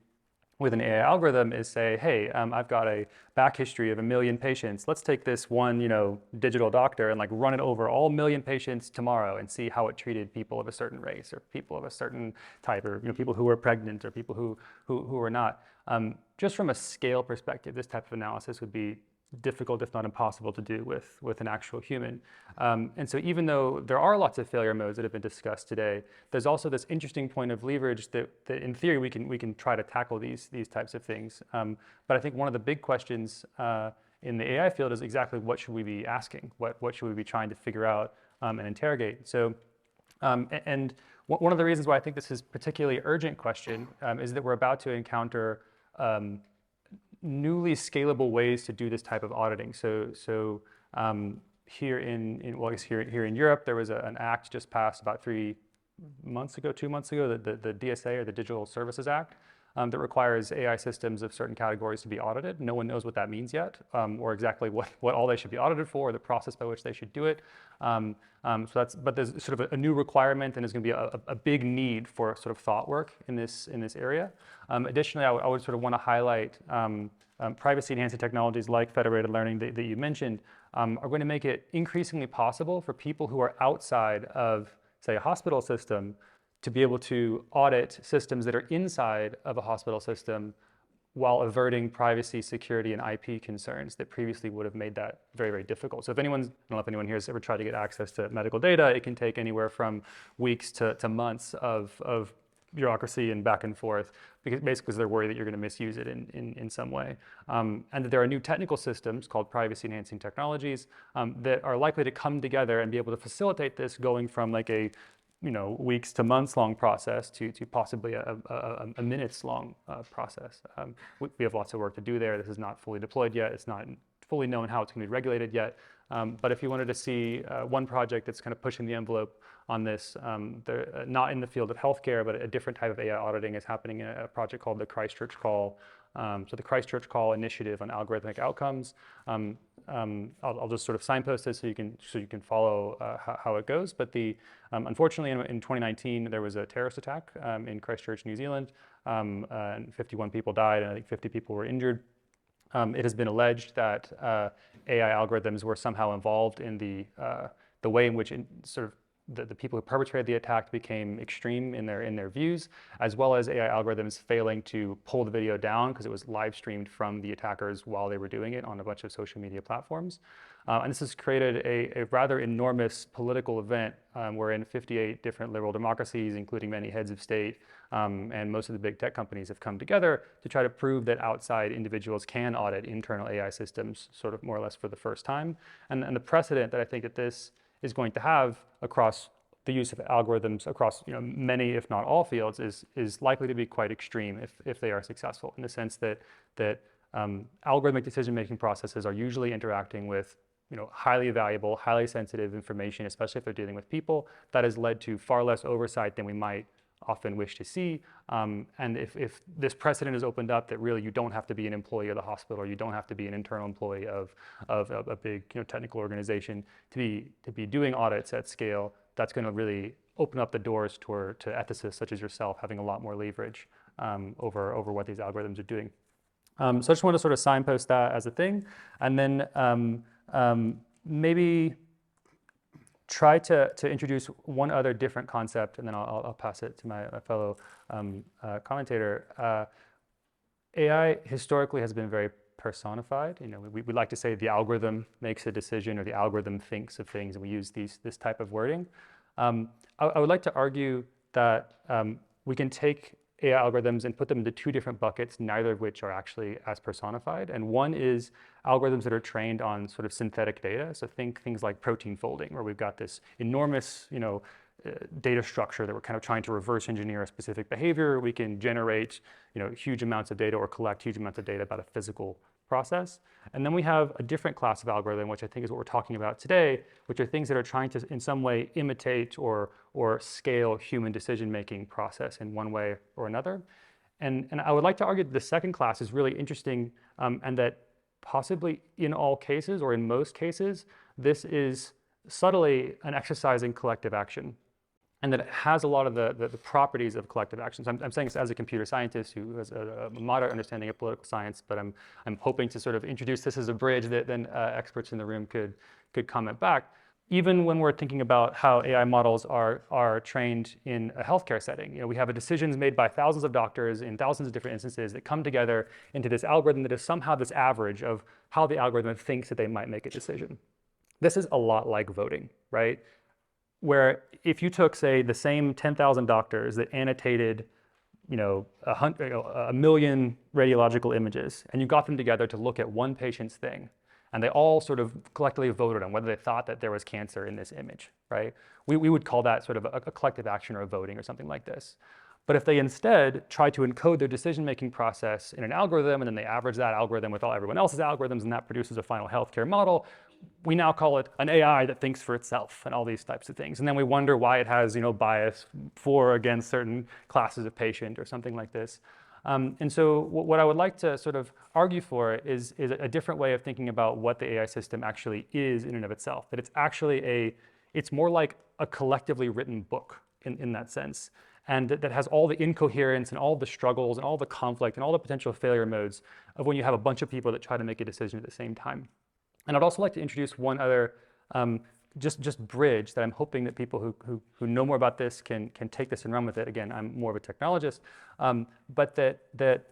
with an AI algorithm is say, hey, I've got a back history of 1 million patients. Let's take this one, digital doctor and like run it over all 1 million patients tomorrow and see how it treated people of a certain race or people of a certain type, or people who were pregnant or people who were not. Just from a scale perspective, this type of analysis would be difficult, if not impossible, to do with an actual human. And so even though there are lots of failure modes that have been discussed today, there's also this interesting point of leverage that in theory we can try to tackle these types of things. But I think one of the big questions in the AI field is exactly what should we be asking? What should we be trying to figure out and interrogate? So, and one of the reasons why I think this is a particularly urgent question is that we're about to encounter newly scalable ways to do this type of auditing. So here in Europe, there was an act just passed about 2 months ago, the DSA, or the Digital Services Act, that requires AI systems of certain categories to be audited. No one knows what that means yet, or exactly what all they should be audited for, or the process by which they should do it. But there's sort of a new requirement, and there's going to be a big need for sort of thought work in this area. Additionally, I would sort of want to highlight privacy-enhancing technologies like federated learning that you mentioned are going to make it increasingly possible for people who are outside of, say, a hospital system to be able to audit systems that are inside of a hospital system while averting privacy, security, and IP concerns that previously would have made that very, very difficult. So I don't know if anyone here has ever tried to get access to medical data, it can take anywhere from weeks to months of bureaucracy and back and forth, because they're worried that you're going to misuse it in some way. And that there are new technical systems called privacy-enhancing technologies that are likely to come together and be able to facilitate this, going from like a weeks to months long process to possibly a minutes long process. We have lots of work to do there. This is not fully deployed yet. It's not fully known how it's going to be regulated yet. But if you wanted to see one project that's kind of pushing the envelope on this, not in the field of healthcare, but a different type of AI auditing is happening in a project called the Christchurch Call. So the Christchurch Call Initiative on Algorithmic Outcomes. I'll just sort of signpost this so you can follow how it goes. But unfortunately in 2019 there was a terrorist attack in Christchurch, New Zealand, and 51 people died and I think 50 people were injured. It has been alleged that AI algorithms were somehow involved in the way in which the people who perpetrated the attack became extreme in their views, as well as AI algorithms failing to pull the video down because it was live streamed from the attackers while they were doing it on a bunch of social media platforms. And this has created a rather enormous political event wherein 58 different liberal democracies, including many heads of state, and most of the big tech companies have come together to try to prove that outside individuals can audit internal AI systems sort of more or less for the first time. And the precedent that I think that this is going to have across the use of algorithms across many, if not all fields, is likely to be quite extreme if they are successful, in the sense that algorithmic decision-making processes are usually interacting with highly valuable, highly sensitive information, especially if they're dealing with people. That has led to far less oversight than we might often wish to see. And if this precedent is opened up that really you don't have to be an employee of the hospital, or you don't have to be an internal employee of a big technical organization to be doing audits at scale, that's going to really open up the doors to ethicists such as yourself having a lot more leverage over what these algorithms are doing. So I just want to sort of signpost that as a thing, and then maybe try to introduce one other different concept, and then I'll pass it to my fellow commentator. AI historically has been very personified. We like to say the algorithm makes a decision, or the algorithm thinks of things, and we use this type of wording. I would like to argue that we can take AI algorithms and put them into two different buckets, neither of which are actually as personified. And one is algorithms that are trained on sort of synthetic data. So think things like protein folding, where we've got this enormous, data structure that we're kind of trying to reverse engineer a specific behavior. We can generate, huge amounts of data or collect huge amounts of data about a physical process. And then we have a different class of algorithm, which I think is what we're talking about today, which are things that are trying to in some way imitate or scale human decision-making process in one way or another. And I would like to argue that the second class is really interesting, and that possibly in all cases, or in most cases, this is subtly an exercise in collective action, and that it has a lot of the properties of collective actions. I'm saying this as a computer scientist who has a moderate understanding of political science, but I'm hoping to sort of introduce this as a bridge that then experts in the room could comment back. Even when we're thinking about how AI models are trained in a healthcare setting, we have decisions made by thousands of doctors in thousands of different instances that come together into this algorithm that is somehow this average of how the algorithm thinks that they might make a decision. This is a lot like voting, right? Where if you took, say, the same 10,000 doctors that annotated, a million radiological images, and you got them together to look at one patient's thing, and they all sort of collectively voted on whether they thought that there was cancer in this image, right? We would call that sort of a collective action or a voting or something like this. But if they instead try to encode their decision-making process in an algorithm, and then they average that algorithm with everyone else's algorithms, and that produces a final healthcare model, we now call it an AI that thinks for itself and all these types of things. And then we wonder why it has, bias for or against certain classes of patient or something like this. And so what I would like to sort of argue for is a different way of thinking about what the AI system actually is in and of itself. That it's actually it's more like a collectively written book in that sense. And that has all the incoherence and all the struggles and all the conflict and all the potential failure modes of when you have a bunch of people that try to make a decision at the same time. And I'd also like to introduce one other just bridge that I'm hoping that people who know more about this can take this and run with it. Again, I'm more of a technologist, but that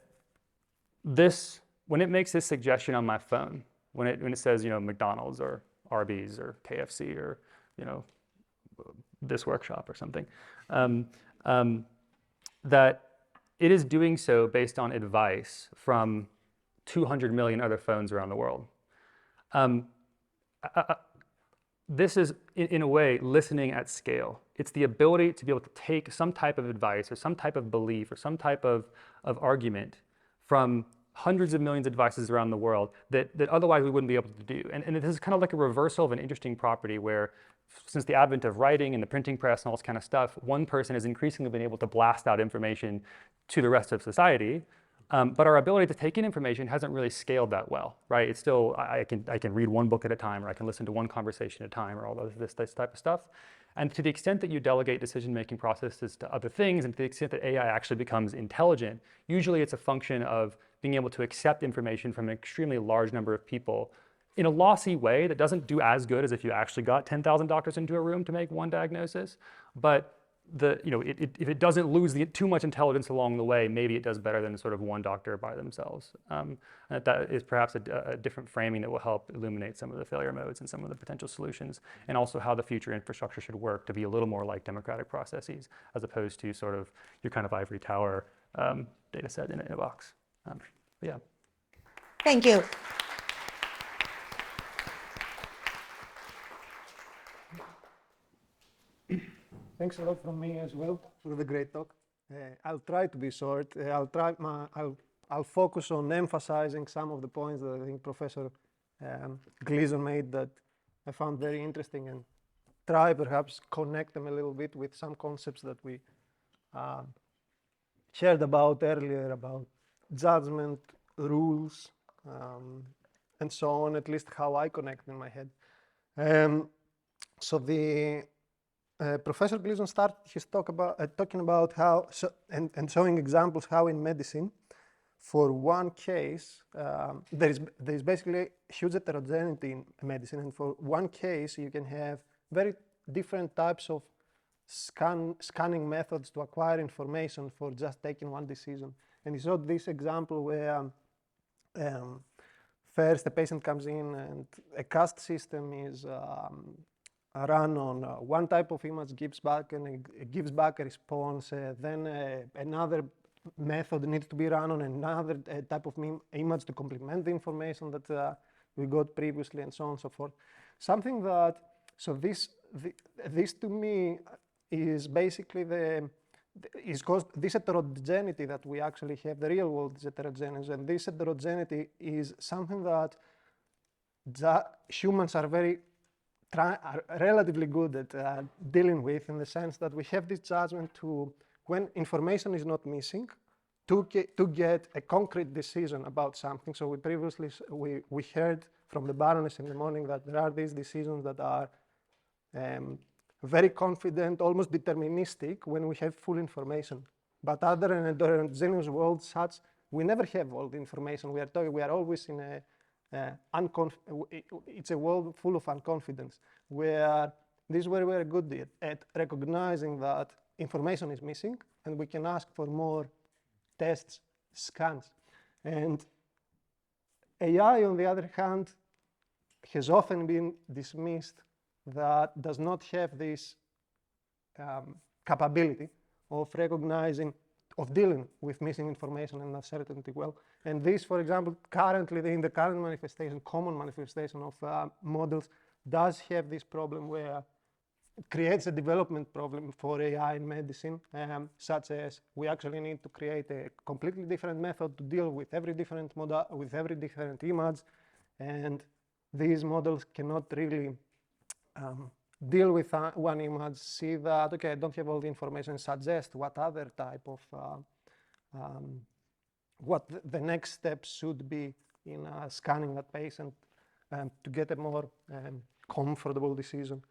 this, when it makes this suggestion on my phone, when it says McDonald's or Arby's or KFC or this workshop or something, that it is doing so based on advice from 200 million other phones around the world. This is, in a way, listening at scale. It's the ability to be able to take some type of advice or some type of belief or some type of argument from hundreds of millions of devices around the world that otherwise we wouldn't be able to do. And this is kind of like a reversal of an interesting property where, since the advent of writing and the printing press and all this kind of stuff, one person has increasingly been able to blast out information to the rest of society. But our ability to take in information hasn't really scaled that well, right? It's still, I can read one book at a time, or I can listen to one conversation at a time, or all this type of stuff. And to the extent that you delegate decision-making processes to other things, and to the extent that AI actually becomes intelligent, usually it's a function of being able to accept information from an extremely large number of people in a lossy way that doesn't do as good as if you actually got 10,000 doctors into a room to make one diagnosis. But if it doesn't lose too much intelligence along the way, maybe it does better than sort of one doctor by themselves. And that is perhaps a different framing that will help illuminate some of the failure modes and some of the potential solutions, and also how the future infrastructure should work to be a little more like democratic processes, as opposed to sort of your kind of ivory tower data set in a box. Yeah. Thank you. Thanks a lot from me as well for the great talk. I'll try to be short. I'll focus on emphasizing some of the points that I think Professor Gleeson made that I found very interesting, and try perhaps connect them a little bit with some concepts that we shared about earlier about judgment, rules, and so on, at least how I connect in my head. So the Professor Gleeson started his talk about talking about how, and showing examples how in medicine, for one case, there is basically huge heterogeneity in medicine, and for one case you can have very different types of scanning methods to acquire information for just taking one decision. And he showed this example where first a patient comes in and a cast system is run on one type of image, gives back a response. Then another method needs to be run on another type of image to complement the information that we got previously, and so on and so forth. Something that, so this to me is basically is caused, this heterogeneity that we actually have, the real world is heterogeneous, and this heterogeneity is something that humans are relatively good at dealing with, in the sense that we have this judgment to, when information is not missing, to get a concrete decision about something. So we previously we heard from the Baroness in the morning that there are these decisions that are very confident, almost deterministic when we have full information. But other in a heterogeneous world such, we never have all the information. We are always in it's a world full of unconfidence, where this is where we're good at recognizing that information is missing, and we can ask for more tests, scans. And AI, on the other hand, has often been dismissed that does not have this capability of recognizing, of dealing with missing information and uncertainty well. And this, for example, currently in the current manifestation, common manifestation of models does have this problem where it creates a development problem for AI in medicine, such as we actually need to create a completely different method to deal with every different model, with every different image, and these models cannot really deal with one image, see that, okay, I don't have all the information, suggest what other type of, what the next step should be in scanning that patient to get a more comfortable decision.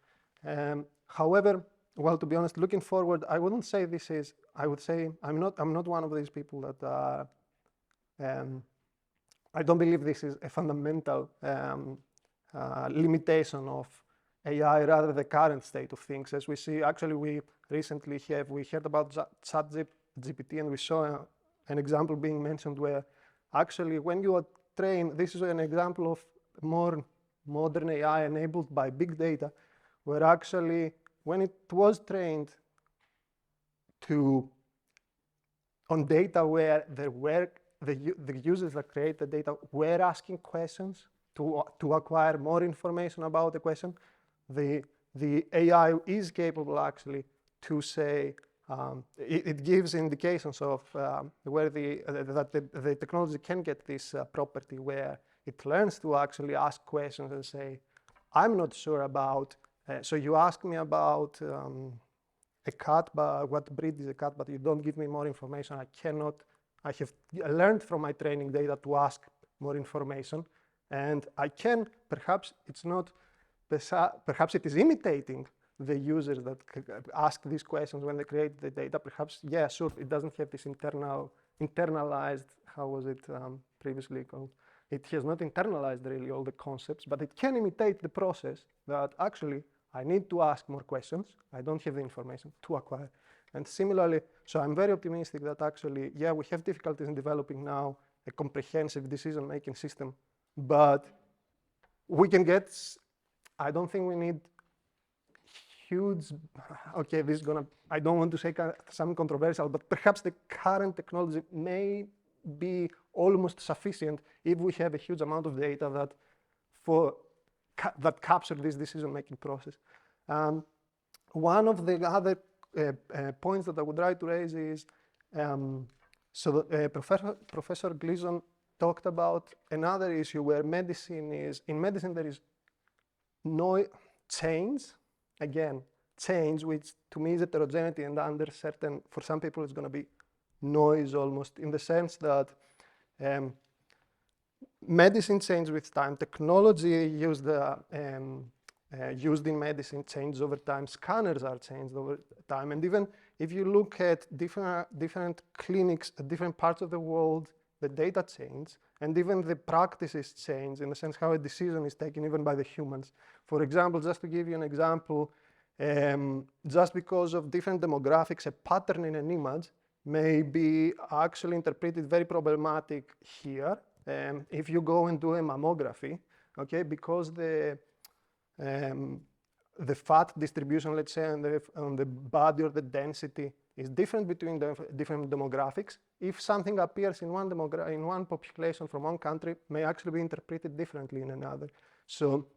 However, well, to be honest, looking forward, I wouldn't say this is, I would say I'm not one of these people that, I don't believe this is a fundamental limitation of AI, rather the current state of things. As we see, actually, we recently heard about ChatGPT, and we saw an example being mentioned where actually when you are trained, this is an example of more modern AI enabled by big data, where actually when it was trained on data where there were the users that create the data were asking questions to acquire more information about the question, the AI is capable actually to say, it gives indications of where that the technology can get this property where it learns to actually ask questions and say, I'm not sure about, so you ask me about a cat, but what breed is a cat, but you don't give me more information. I have learned from my training data to ask more information, and I can, perhaps it's not, perhaps it is imitating the users that ask these questions when they create the data. Perhaps, yeah, sure, it doesn't have this internalized, how was it previously called? It has not internalized really all the concepts, but it can imitate the process that actually I need to ask more questions. I don't have the information to acquire. And similarly, so I'm very optimistic that actually, yeah, we have difficulties in developing now a comprehensive decision-making system, but we can get, I don't think we need huge, okay, this is gonna, I don't want to say something controversial, but perhaps the current technology may be almost sufficient if we have a huge amount of data that capture this decision-making process. One of the other points that I would try to raise is, Professor Gleeson talked about another issue where in medicine there is no change, again, change, which to me is heterogeneity, and under certain, for some people it's going to be noise almost, in the sense that medicine changes with time, technology used in medicine changes over time, scanners are changed over time, and even if you look at different clinics at different parts of the world, the data change, and even the practices change in the sense how a decision is taken even by the humans. For example, just to give you an example, just because of different demographics, a pattern in an image may be actually interpreted very problematic here. If you go and do a mammography, okay, because the fat distribution, let's say, on the body or the density is different between the different demographics. If something appears in one population from one country, may actually be interpreted differently in another. So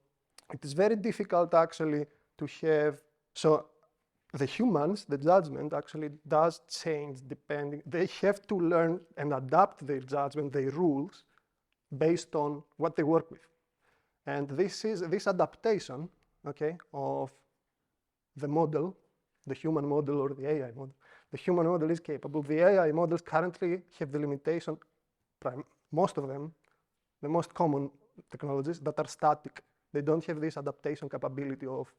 it is very difficult actually to have, so the humans, the judgment actually does change depending, they have to learn and adapt their judgment, their rules, based on what they work with. And this adaptation, okay, of the model, the human model or the AI model, the human model is capable. The AI models currently have the limitation, most of them, the most common technologies, that are static. They don't have this adaptation capability of,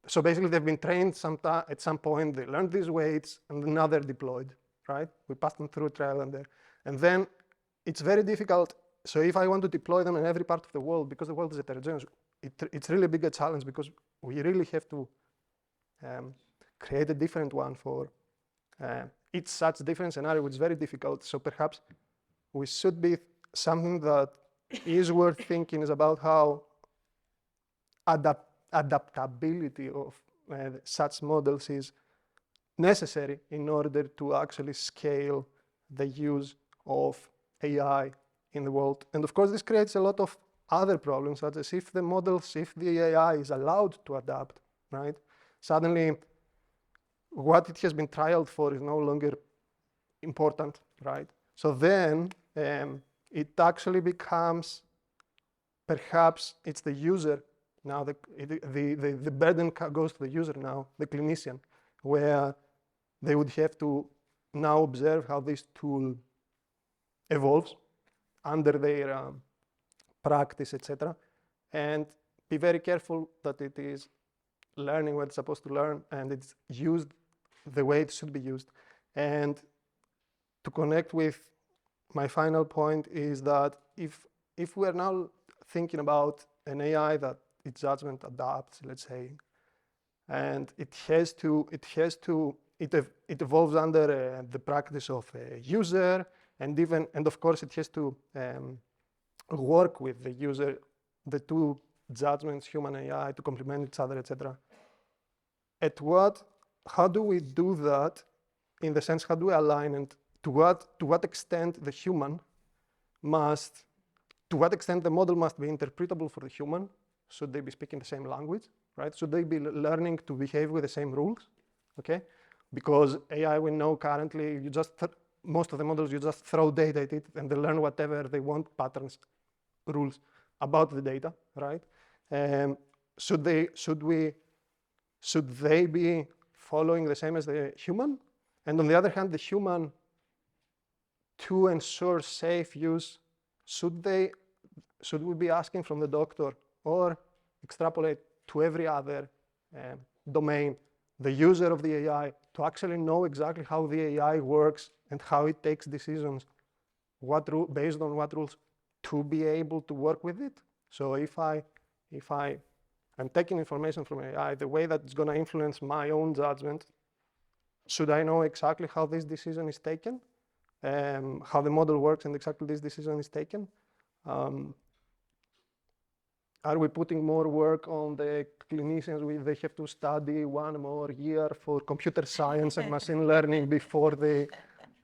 so basically they've been trained at some point, they learned these weights, and now they're deployed, right? We pass them through trial and error. And then it's very difficult. So if I want to deploy them in every part of the world, because the world is heterogeneous, it's really a bigger challenge, because we really have to create a different one for each such different scenario, which is very difficult. So perhaps we should be something that is worth thinking is about how adaptability of such models is necessary in order to actually scale the use of AI in the world. And of course, this creates a lot of other problems, such as if the AI is allowed to adapt, right? Suddenly, what it has been trialed for is no longer important, right? So then it actually becomes, perhaps it's the user now, the burden goes to the user now, the clinician, where they would have to now observe how this tool evolves under their practice, etc., and be very careful that it is learning what it's supposed to learn and it's used the way it should be used. And to connect with my final point is that if we are now thinking about an AI that its judgment adapts, let's say, and it evolves under the practice of a user, and of course it has to work with the user, the two judgments, human AI, to complement each other, etc. How do we do that? In the sense, how do we align, and to what extent the human to what extent the model must be interpretable for the human? Should they be speaking the same language, right? Should they be learning to behave with the same rules, okay? Because AI, we know currently, most of the models, you just throw data at it and they learn whatever they want, patterns, rules about the data, right? Should they be following the same as the human? And on the other hand, the human, to ensure safe use, should we be asking from the doctor or extrapolate to every other domain, the user of the AI, to actually know exactly how the AI works and how it takes decisions, based on what rules, to be able to work with it? So if I'm taking information from AI, the way that it's going to influence my own judgment, should I know exactly how this decision is taken, how the model works and exactly this decision is taken? Are we putting more work on the clinicians? They have to study one more year for computer science and machine learning before they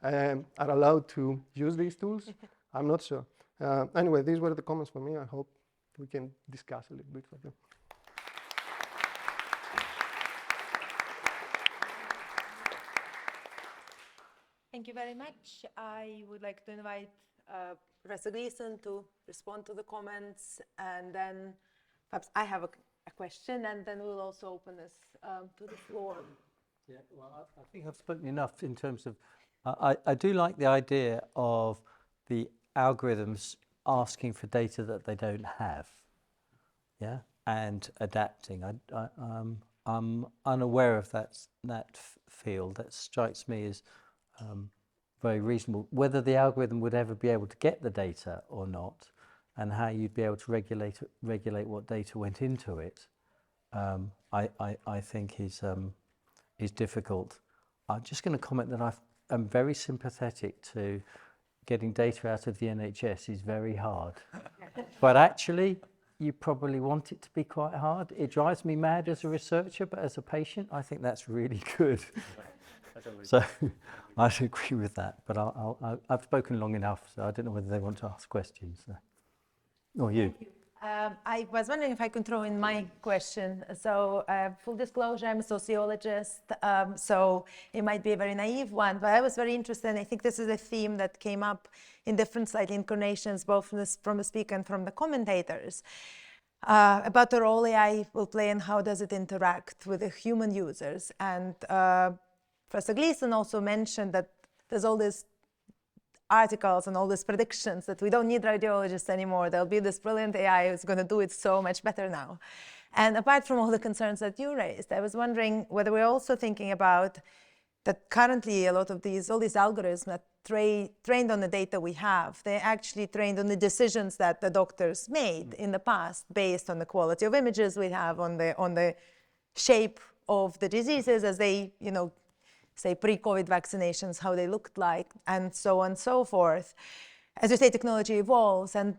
are allowed to use these tools? I'm not sure. Anyway, these were the comments for me. I hope we can discuss a little bit further. Thank you very much. I would like to invite Professor Gleeson to respond to the comments, and then perhaps I have a question, and then we'll also open this to the floor. Yeah, well, I think I've spoken enough in terms of, I do like the idea of the algorithms asking for data that they don't have, yeah, and adapting. I'm unaware of that field. That strikes me as very reasonable. Whether the algorithm would ever be able to get the data or not, and how you'd be able to regulate what data went into it, I think is difficult. I'm just going to comment that I'm very sympathetic to getting data out of the NHS is very hard. But actually, you probably want it to be quite hard. It drives me mad as a researcher, but as a patient, I think that's really good. So I agree with that, but I've spoken long enough, so I don't know whether they want to ask questions. Or you. I was wondering if I could throw in my question. So full disclosure, I'm a sociologist, so it might be a very naive one, but I was very interested, and I think this is a theme that came up in different slightly incarnations, both from the speaker and from the commentators, about the role AI will play and how does it interact with the human users. And Professor Gleeson also mentioned that there's all these articles and all these predictions that we don't need radiologists anymore. There'll be this brilliant AI who's going to do it so much better now. And apart from all the concerns that you raised, I was wondering whether we're also thinking about that currently a lot of all these algorithms that trained on the data we have, they're actually trained on the decisions that the doctors made in the past based on the quality of images we have, on the shape of the diseases as they, say pre-COVID vaccinations, how they looked like, and so on and so forth. As you say, technology evolves, and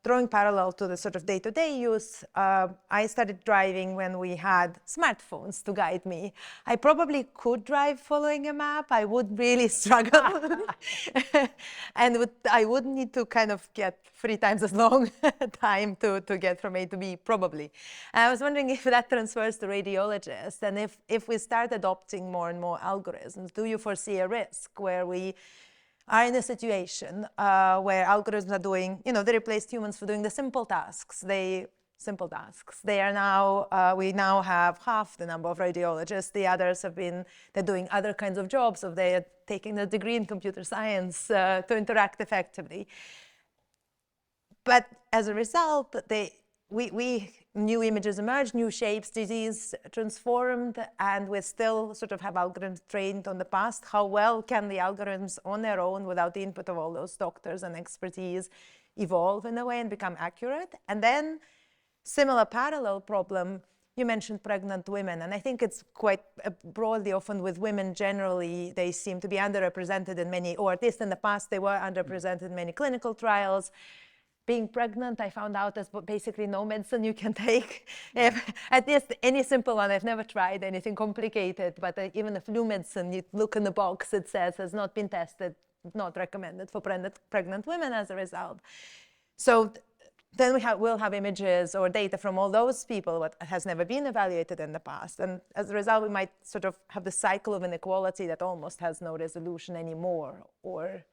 drawing parallel to the sort of day-to-day use, I started driving when we had smartphones to guide me. I probably could drive following a map. I would really struggle. And I would need to kind of get 3 times as long time to get from A to B, probably. And I was wondering if that transfers to radiologists, and if we start adopting more and more algorithms, do you foresee a risk where we are in a situation where algorithms are doing, they replaced humans for doing the simple tasks. They are now, we now have half the number of radiologists. The others they're doing other kinds of jobs, or they're taking a degree in computer science to interact effectively. But as a result, new images emerge, new shapes, disease transformed, and we still sort of have algorithms trained on the past. How well can the algorithms on their own, without the input of all those doctors and expertise, evolve in a way and become accurate? And then similar parallel problem, you mentioned pregnant women, and I think it's quite broadly, often with women generally, they seem to be underrepresented in many, or at least in the past they were underrepresented in many clinical trials. Being pregnant, I found out there's basically no medicine you can take. At least any simple one. I've never tried anything complicated, but even the flu medicine, you look in the box, it says has not been tested, not recommended for pregnant women as a result. So then we'll have images or data from all those people that has never been evaluated in the past. And as a result, we might sort of have the cycle of inequality that almost has no resolution anymore. Or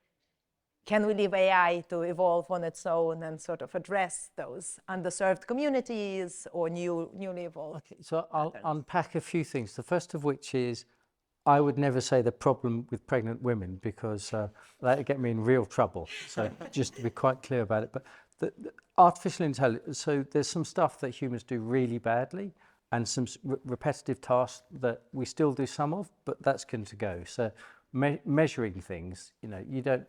can we leave AI to evolve on its own and sort of address those underserved communities or newly evolved? Okay, so I'll unpack a few things. The first of which is, I would never say the problem with pregnant women, because that would get me in real trouble. So just to be quite clear about it. But the artificial intelligence, so there's some stuff that humans do really badly, and some repetitive tasks that we still do some of, but that's going to go. So measuring things, you don't,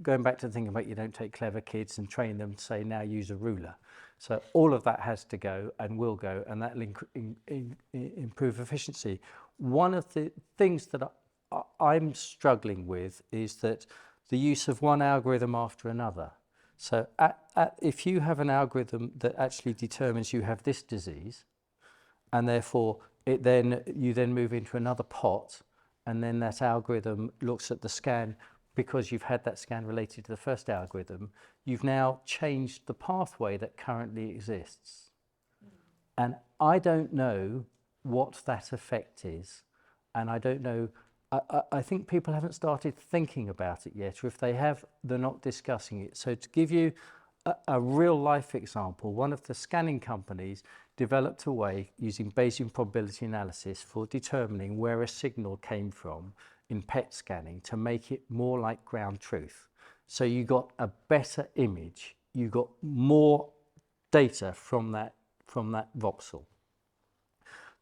going back to thinking about, you don't take clever kids and train them to say, now use a ruler. So all of that has to go and will go, and that will improve efficiency. One of the things that I'm struggling with is that the use of one algorithm after another. So if you have an algorithm that actually determines you have this disease, and therefore you then move into another pot, and then that algorithm looks at the scan. Because you've had that scan related to the first algorithm, you've now changed the pathway that currently exists. And I don't know what that effect is. And I don't know, I think people haven't started thinking about it yet, or if they have, they're not discussing it. So to give you a real life example, one of the scanning companies developed a way using Bayesian probability analysis for determining where a signal came from in PET scanning to make it more like ground truth. So you got a better image, you got more data from that voxel.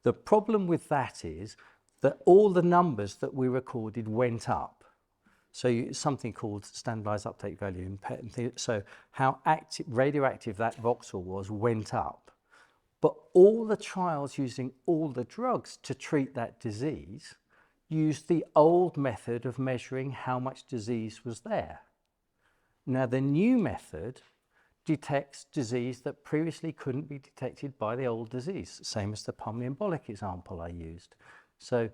The problem with that is that all the numbers that we recorded went up. So something called standardized uptake value in PET. So how radioactive that voxel was went up. But all the trials using all the drugs to treat that disease used the old method of measuring how much disease was there. Now the new method detects disease that previously couldn't be detected by the old disease, same as the pulmonary embolic example I used. So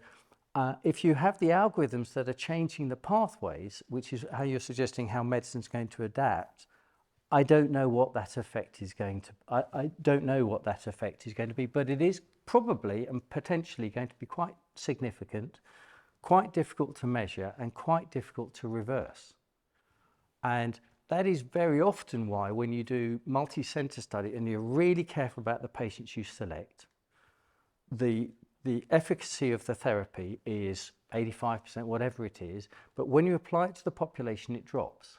if you have the algorithms that are changing the pathways, which is how you're suggesting how medicine's going to adapt, I don't know what that effect is going to, I don't know what that effect is going to be, but it is probably and potentially going to be quite significant, quite difficult to measure, and quite difficult to reverse. And that is very often why, when you do multi-center study and you're really careful about the patients you select, the the efficacy of the therapy is 85%, whatever it is, but when you apply it to the population, it drops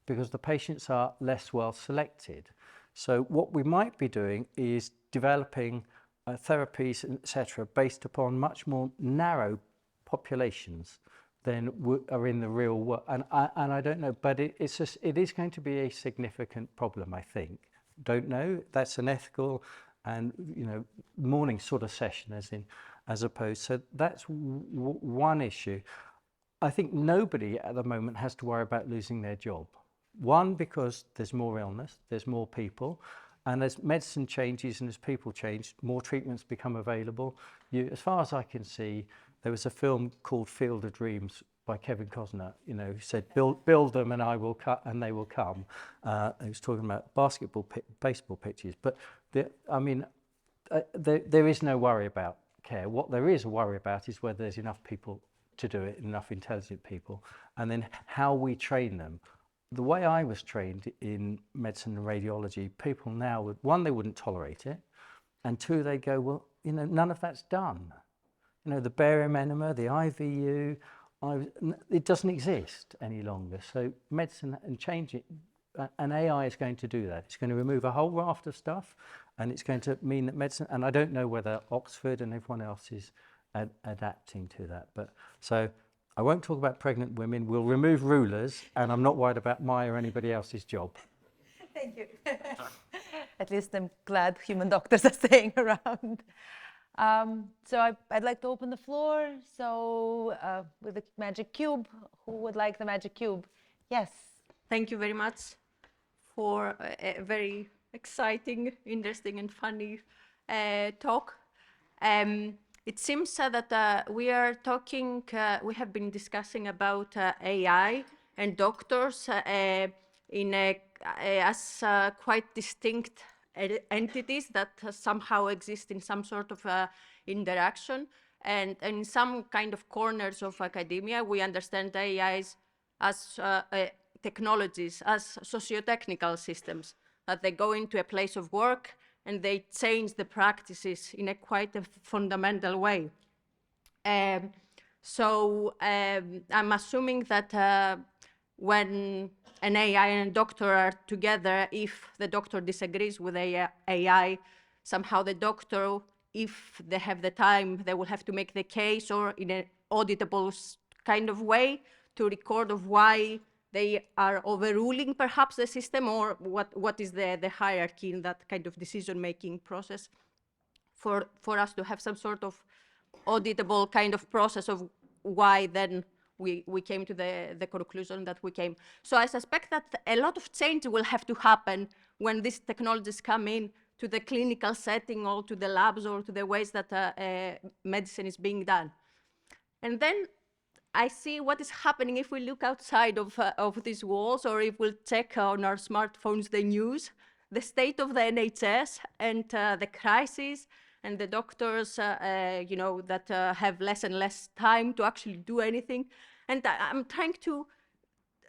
because the patients are less well selected. So what we might be doing is developing therapies, etc., based upon much more narrow populations than are in the real world. And I don't know, but it is going to be a significant problem, I think. Don't know. That's an ethical and morning sort of session, as opposed. So that's one issue. I think nobody at the moment has to worry about losing their job. One, because there's more illness, there's more people, and as medicine changes and as people change, more treatments become available. As far as I can see, there was a film called Field of Dreams by Kevin Costner, who said, build them and and they will come. He was talking about baseball pitches, but there is no worry about care. What there is a worry about is whether there's enough people to do it, enough intelligent people, and then how we train them. The way I was trained in medicine and radiology, people now would, one, they wouldn't tolerate it, and two, they go, well, none of that's done. The barium enema, the IVU, it doesn't exist any longer. So medicine and change it, and AI is going to do that. It's going to remove a whole raft of stuff, and it's going to mean that medicine, and I don't know whether Oxford and everyone else is adapting to that. But so I won't talk about pregnant women. We'll remove rulers, and I'm not worried about my or anybody else's job. Thank you. At least I'm glad human doctors are staying around. So I'd like to open the floor. So with the magic cube, who would like the magic cube? Yes. Thank you very much for a very exciting, interesting, and funny talk. It seems that we are talking, we have been discussing about AI and doctors as quite distinct entities that somehow exist in some sort of interaction. And in some kind of corners of academia, we understand AIs as technologies, as socio-technical systems, that they go into a place of work and they change the practices in a quite a fundamental way. So I'm assuming that when an AI and a doctor are together, if the doctor disagrees with AI, somehow the doctor, if they have the time, they will have to make the case or in an auditable kind of way to record of why they are overruling perhaps the system, or what is the hierarchy in that kind of decision-making process for us to have some sort of auditable kind of process of why then we came to the conclusion that we came. So I suspect that a lot of change will have to happen when these technologies come in to the clinical setting or to the labs or to the ways that medicine is being done. And then I see what is happening if we look outside of these walls, or if we'll check on our smartphones the news, the state of the NHS and the crisis, and the doctors, that have less and less time to actually do anything. And I'm trying to,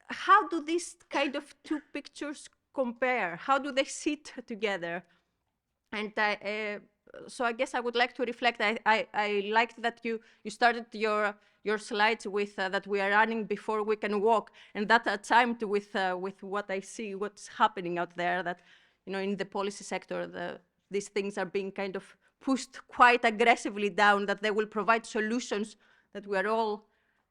how do these kind of two pictures compare? How do they sit together? And so I guess I would like to reflect. I liked that you started your slides with that we are running before we can walk, and that timed with what I see, what's happening out there. That in the policy sector, these things are being kind of pushed quite aggressively down. That they will provide solutions that we are all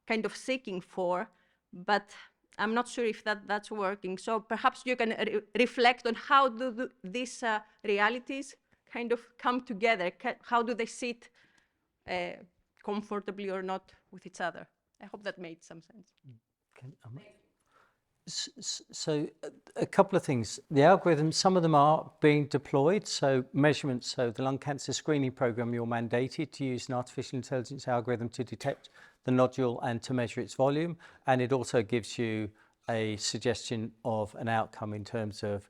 kind of seeking for, but I'm not sure if that's working. So perhaps you can reflect on how do these realities kind of come together. How do they sit comfortably or not with each other? I hope that made some sense. So a couple of things. The algorithms, some of them are being deployed. So measurements, so the lung cancer screening program, you're mandated to use an artificial intelligence algorithm to detect the nodule and to measure its volume. And it also gives you a suggestion of an outcome in terms of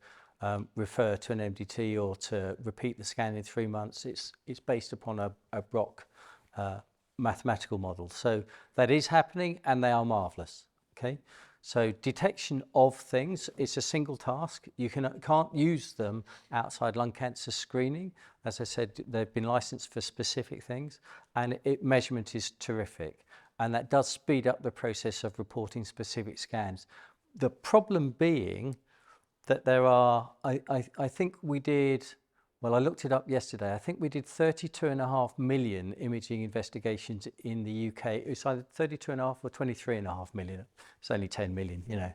refer to an MDT or to repeat the scan in 3 months. It's based upon a ROC mathematical model. So that is happening, and they are marvelous. Okay. So detection of things, it's a single task. You can't use them outside lung cancer screening. As I said, they've been licensed for specific things, and measurement is terrific. And that does speed up the process of reporting specific scans. The problem being that there are, I think we did, well, I looked it up yesterday. I think we did 32.5 million imaging investigations in the UK. It's either 32.5 or 23.5 million. It's only 10 million, you know,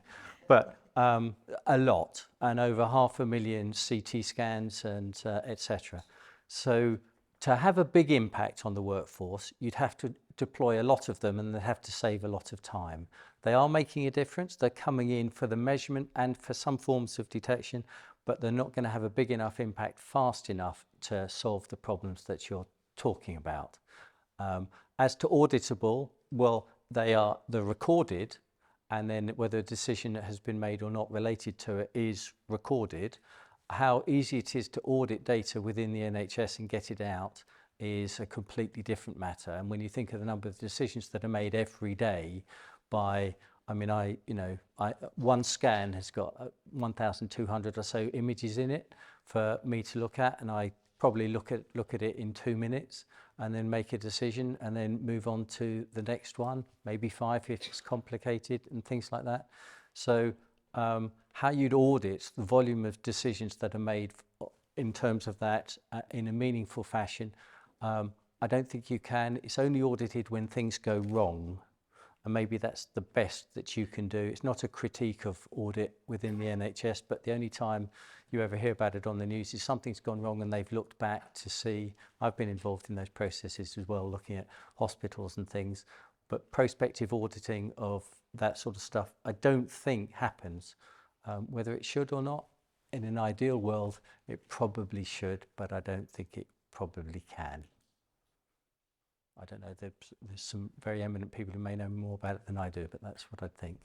but a lot, and over 500,000 CT scans and etc. So to have a big impact on the workforce, you'd have to deploy a lot of them, and they'd have to save a lot of time. They are making a difference. They're coming in for the measurement and for some forms of detection, but they're not going to have a big enough impact fast enough to solve the problems that you're talking about. As to auditable, well, they're recorded, and then whether a decision that has been made or not related to it is recorded. How easy it is to audit data within the NHS and get it out is a completely different matter. And when you think of the number of decisions that are made every day by, I mean, one scan has got 1,200 or so images in it for me to look at, and I probably look at it in 2 minutes and then make a decision and then move on to the next one, maybe 5 if it's complicated and things like that. So how you'd audit the volume of decisions that are made in terms of that in a meaningful fashion, I don't think you can. It's only audited when things go wrong, and maybe that's the best that you can do. It's not a critique of audit within the NHS, but the only time you ever hear about it on the news is something's gone wrong and they've looked back to see. I've been involved in those processes as well, looking at hospitals and things, but prospective auditing of that sort of stuff I don't think happens. Whether it should or not, in an ideal world, it probably should, but I don't think it probably can. I don't know, there's some very eminent people who may know more about it than I do, but that's what I think.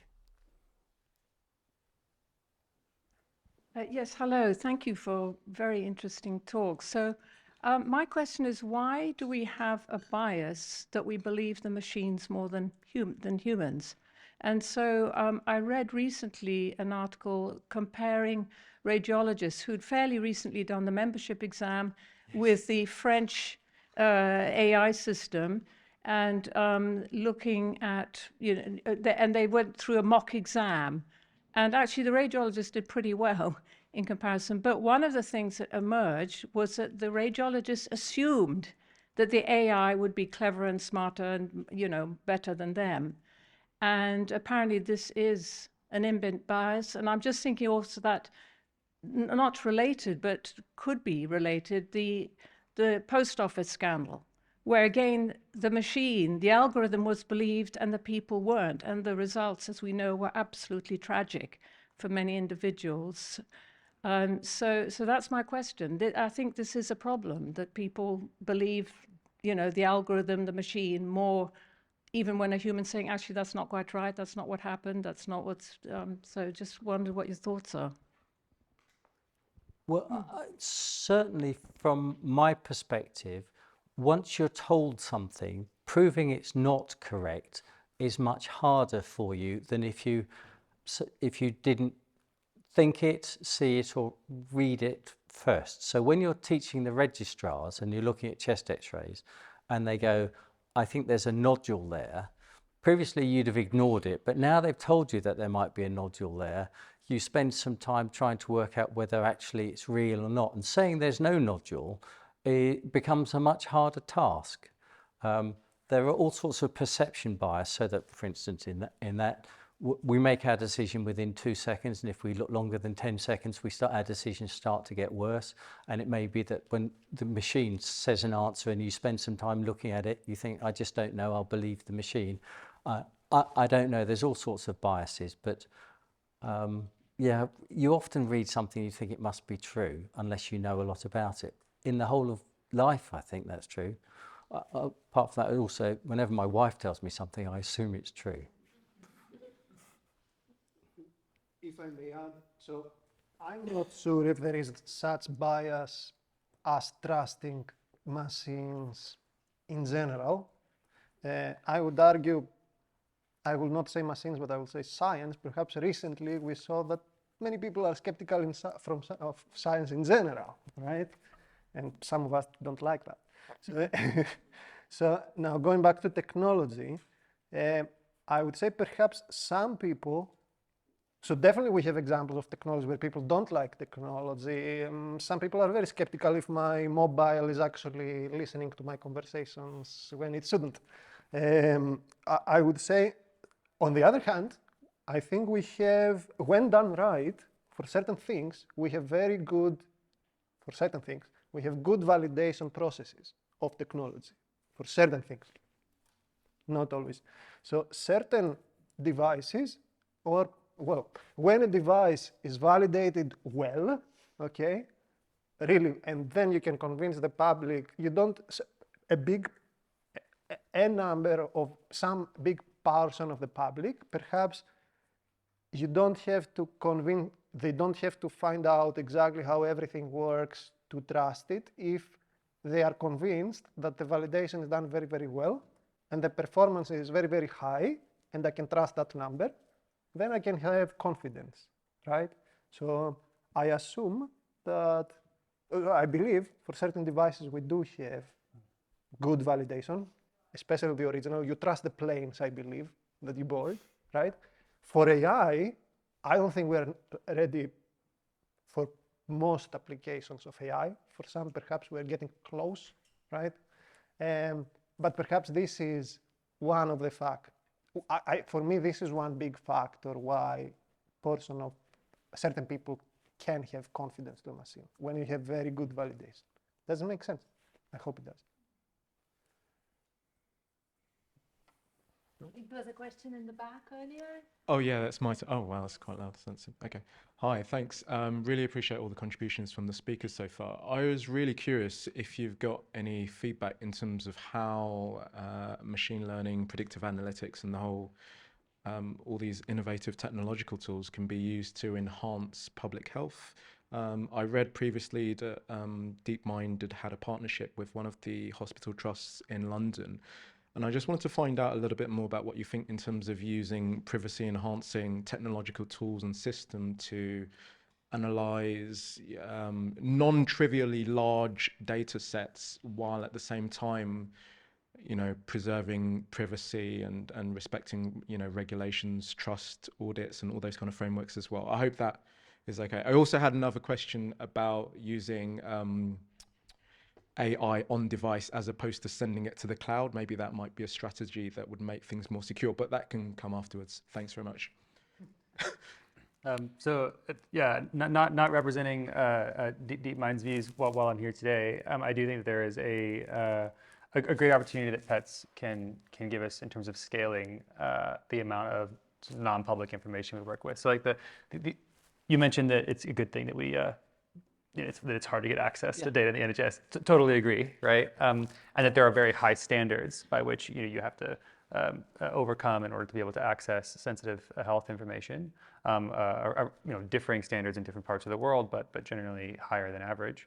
Yes, hello. Thank you for very interesting talk. So my question is, why do we have a bias that we believe the machines more than humans? And so I read recently an article comparing radiologists who'd fairly recently done the membership exam with the French AI system, and looking at, and they went through a mock exam. And actually, the radiologists did pretty well in comparison. But one of the things that emerged was that the radiologists assumed that the AI would be clever and smarter and, better than them. And apparently, this is an inbuilt bias. And I'm just thinking also that, not related, but could be related, the post office scandal, where again, the machine, the algorithm was believed and the people weren't. And the results, as we know, were absolutely tragic for many individuals. So that's my question. I think this is a problem, that people believe, the algorithm, the machine, more, even when a human's saying, actually, that's not quite right, that's not what happened, that's not what's, so just wondered what your thoughts are. Well, certainly from my perspective, once you're told something, proving it's not correct is much harder for you than if you didn't think it, see it, or read it first. So when you're teaching the registrars and you're looking at chest x-rays and they go, I think there's a nodule there, previously you'd have ignored it, but now they've told you that there might be a nodule there. You spend some time trying to work out whether actually it's real or not. And saying there's no nodule, it becomes a much harder task. There are all sorts of perception bias, so that, for instance, in that we make our decision within 2 seconds, and if we look longer than 10 seconds, our decisions start to get worse. And it may be that when the machine says an answer and you spend some time looking at it, you think, I just don't know, I'll believe the machine. I don't know, there's all sorts of biases, but yeah, you often read something, you think it must be true, unless you know a lot about it. In the whole of life, I think that's true. Apart from that, also, whenever my wife tells me something, I assume it's true. If I may add, so I'm not sure if there is such bias as trusting machines in general. I would argue I will not say machines, but I will say science. Perhaps recently we saw that many people are skeptical of science in general, right? And some of us don't like that. So, so now going back to technology, I would say perhaps some people, so definitely we have examples of technology where people don't like technology. Some people are very skeptical if my mobile is actually listening to my conversations when it shouldn't. I would say, on the other hand, I think we have, when done right, for certain things, we have very good, for certain things, we have good validation processes of technology, for certain things, not always. So certain devices, or, well, when a device is validated well, okay, really, and then you can convince the public, you don't, a number of some big portion of the public, perhaps you don't have to convince, they don't have to find out exactly how everything works to trust it if they are convinced that the validation is done very, very well and the performance is very, very high and I can trust that number, then I can have confidence, right? So I assume that, I believe for certain devices we do have good validation, especially the original. You trust the planes, I believe, that you bought, right? For AI, I don't think we're ready for most applications of AI. For some, perhaps we're getting close, right? But perhaps this is one of the factors. For me, this is one big factor why certain people can have confidence to a machine when you have very good validation. Does it make sense? I hope it does. I think there was a question in the back earlier. Oh yeah, that's my. Oh wow, that's quite loud. Okay. Hi, thanks. Really appreciate all the contributions from the speakers so far. I was really curious if you've got any feedback in terms of how machine learning, predictive analytics, and the whole all these innovative technological tools can be used to enhance public health. I read previously that DeepMind had a partnership with one of the hospital trusts in London. And I just wanted to find out a little bit more about what you think in terms of using privacy-enhancing technological tools and system to analyze non-trivially large data sets while at the same time, you know, preserving privacy and respecting, you know, regulations, trust, audits, and all those kind of frameworks as well. I hope that is okay. I also had another question about using AI on device as opposed to sending it to the cloud. Maybe that might be a strategy that would make things more secure, but that can come afterwards. Thanks very much. Yeah, not representing DeepMind's views while I'm here today. I do think that there is a great opportunity that pets can give us in terms of scaling the amount of non-public information we work with. So like you mentioned that it's a good thing that we that it's hard to get access to data in the NHS. Totally agree, right? And that there are very high standards by which you have to overcome in order to be able to access sensitive health information. Differing standards in different parts of the world, but generally higher than average.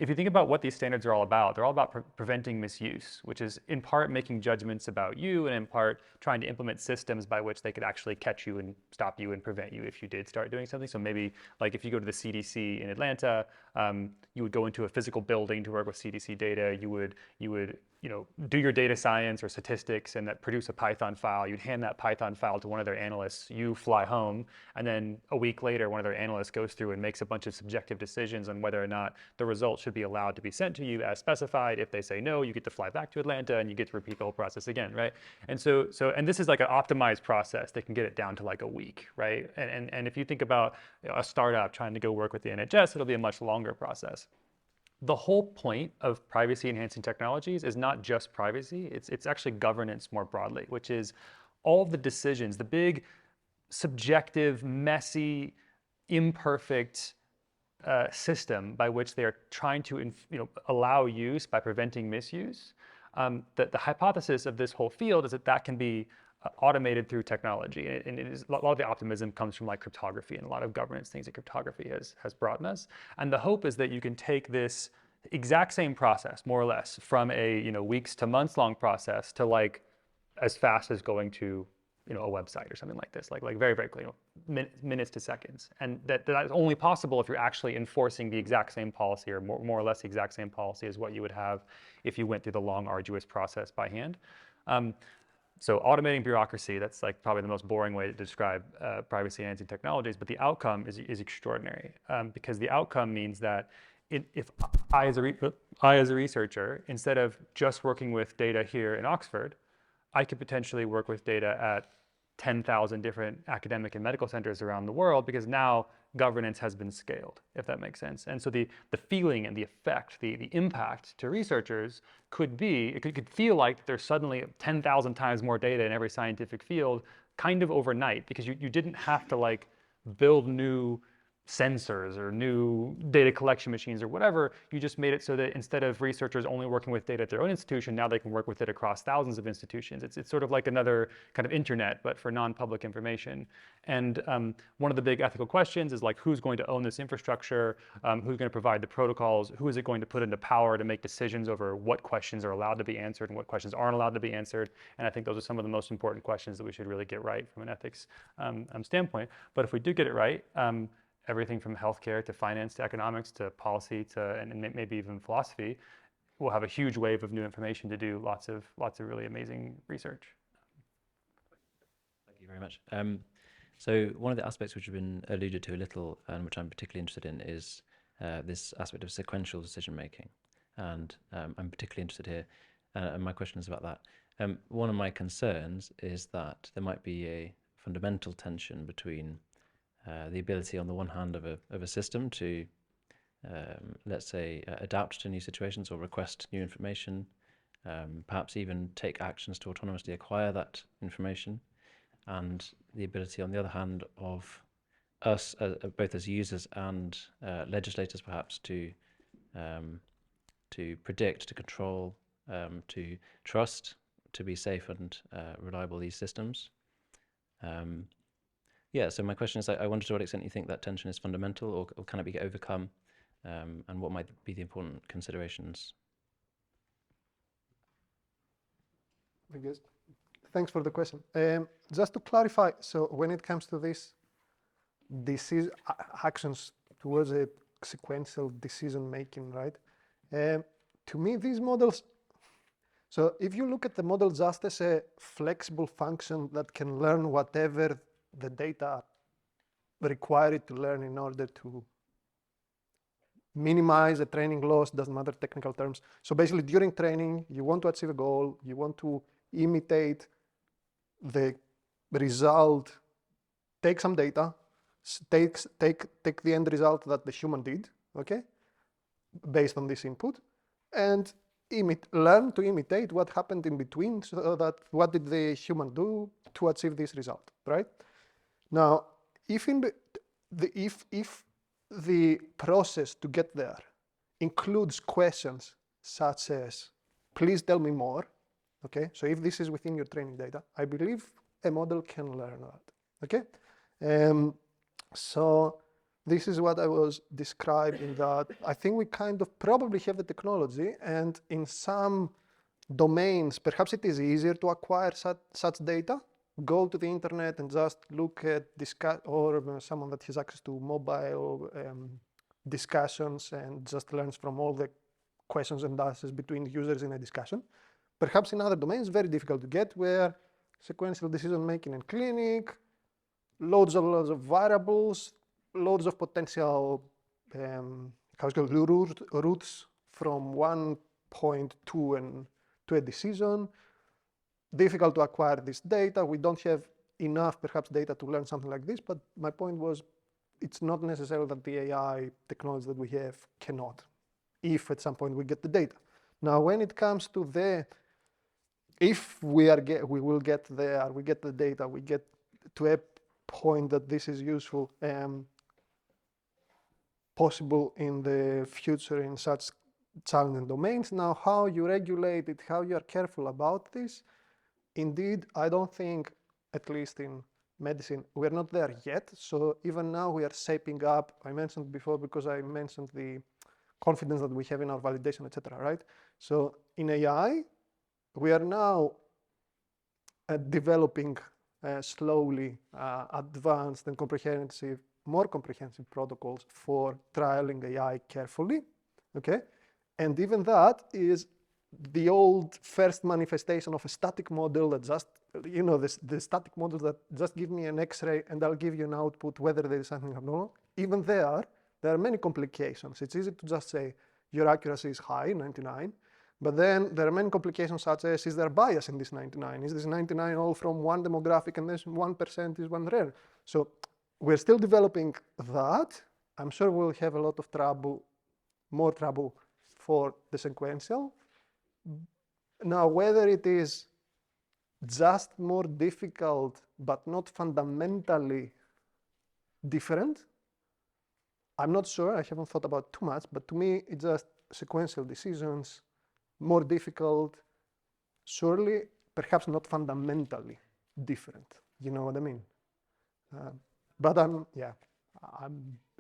If you think about what these standards are all about, they're all about preventing misuse, which is in part making judgments about you and in part trying to implement systems by which they could actually catch you and stop you and prevent you if you did start doing something. So maybe like if you go to the CDC in Atlanta, you would go into a physical building to work with CDC data. You would do your data science or statistics and that produce a Python file. You'd hand that Python file to one of their analysts. You fly home, and then a week later, one of their analysts goes through and makes a bunch of subjective decisions on whether or not the results should be allowed to be sent to you as specified. If they say no, you get to fly back to Atlanta and you get to repeat the whole process again, right? And and this is like an optimized process that can get it down to like a week, right? And if you think about a startup trying to go work with the NHS, it'll be a much longer process. The whole point of privacy-enhancing technologies is not just privacy, it's actually governance more broadly, which is all of the decisions, the big subjective, messy, imperfect system by which they are trying to allow use by preventing misuse. The hypothesis of this whole field is that can be automated through technology, and a lot of the optimism comes from like cryptography and a lot of governance things that cryptography has brought in us. And the hope is that you can take this exact same process, more or less, from a weeks to months long process to like as fast as going to a website or something like this, like very, very quickly, minutes to seconds. And that is only possible if you're actually enforcing the exact same policy, or more or less the exact same policy as what you would have if you went through the long, arduous process by hand. So automating bureaucracy, that's like probably the most boring way to describe privacy-enhancing technologies, but the outcome is extraordinary, because the outcome means that if I as a researcher, instead of just working with data here in Oxford, I could potentially work with data at 10,000 different academic and medical centers around the world, because now governance has been scaled, if that makes sense. And so the feeling and the effect, the impact to researchers could be, it could feel like there's suddenly 10,000 times more data in every scientific field kind of overnight, because you didn't have to like build new sensors or new data collection machines or whatever. You just made it so that instead of researchers only working with data at their own institution, now they can work with it across thousands of institutions. It's sort of like another kind of internet, but for non-public information. And one of the big ethical questions is like, who's going to own this infrastructure? Who's going to provide the protocols? Who is it going to put into power to make decisions over what questions are allowed to be answered and what questions aren't allowed to be answered? And I think those are some of the most important questions that we should really get right from an ethics standpoint. But if we do get it right, everything from healthcare to finance to economics to policy to and maybe even philosophy, we'll have a huge wave of new information to do lots of really amazing research. Thank you very much. So one of the aspects which have been alluded to a little, and which I'm particularly interested in, is this aspect of sequential decision making, and I'm particularly interested here, and my question is about that. One of my concerns is that there might be a fundamental tension between the ability on the one hand of a system to, let's say, adapt to new situations or request new information, perhaps even take actions to autonomously acquire that information, and the ability on the other hand of us, both as users and legislators perhaps, to predict, to control, to trust, to be safe and reliable these systems. Yeah, so my question is, I wonder to what extent you think that tension is fundamental, or can it be overcome, and what might be the important considerations? I guess. Thanks for the question. Just to clarify, so when it comes to this actions towards a sequential decision making, right? To me, these models, so if you look at the model just as a flexible function that can learn whatever the data require it to learn in order to minimize the training loss, doesn't matter technical terms. So basically during training, you want to achieve a goal, you want to imitate the result, take some data, take the end result that the human did, okay, based on this input, and learn to imitate what happened in between, so that what did the human do to achieve this result, right? Now, if the process to get there includes questions such as, please tell me more, okay? So if this is within your training data, I believe a model can learn that, okay? So this is what I was describing, that I think we kind of probably have the technology, and in some domains, perhaps it is easier to acquire such data. Go to the internet and just look at or someone that has access to mobile discussions and just learns from all the questions and answers between users in a discussion. Perhaps in other domains, very difficult to get, where sequential decision making in clinic, loads of variables, loads of potential routes from one point to a decision. Difficult to acquire this data. We don't have enough, perhaps, data to learn something like this, but my point was, it's not necessary that the AI technology that we have cannot, if at some point we get the data. Now, when it comes to if we will get there, we get the data, we get to a point that this is useful, possible in the future in such challenging domains. Now, how you regulate it, how you are careful about this, indeed, I don't think, at least in medicine, we're not there yet. So even now we are shaping up, I mentioned before, because I mentioned the confidence that we have in our validation, etc., right? So in AI, we are now developing slowly advanced and comprehensive, more comprehensive protocols for trialing AI carefully, okay? And even that is the old first manifestation of a static model that just, you know, the static model that just give me an X-ray and I'll give you an output whether there is something abnormal. Even there are many complications. It's easy to just say your accuracy is high, 99, but then there are many complications such as, is there bias in this 99? Is this 99 all from one demographic and this 1% is one rare? So we're still developing that. I'm sure we'll have a lot of trouble, more trouble for the sequential. Now, whether it is just more difficult but not fundamentally different, I'm not sure. I haven't thought about too much, but to me, it's just sequential decisions, more difficult, surely, perhaps not fundamentally different. You know what I mean? But I'm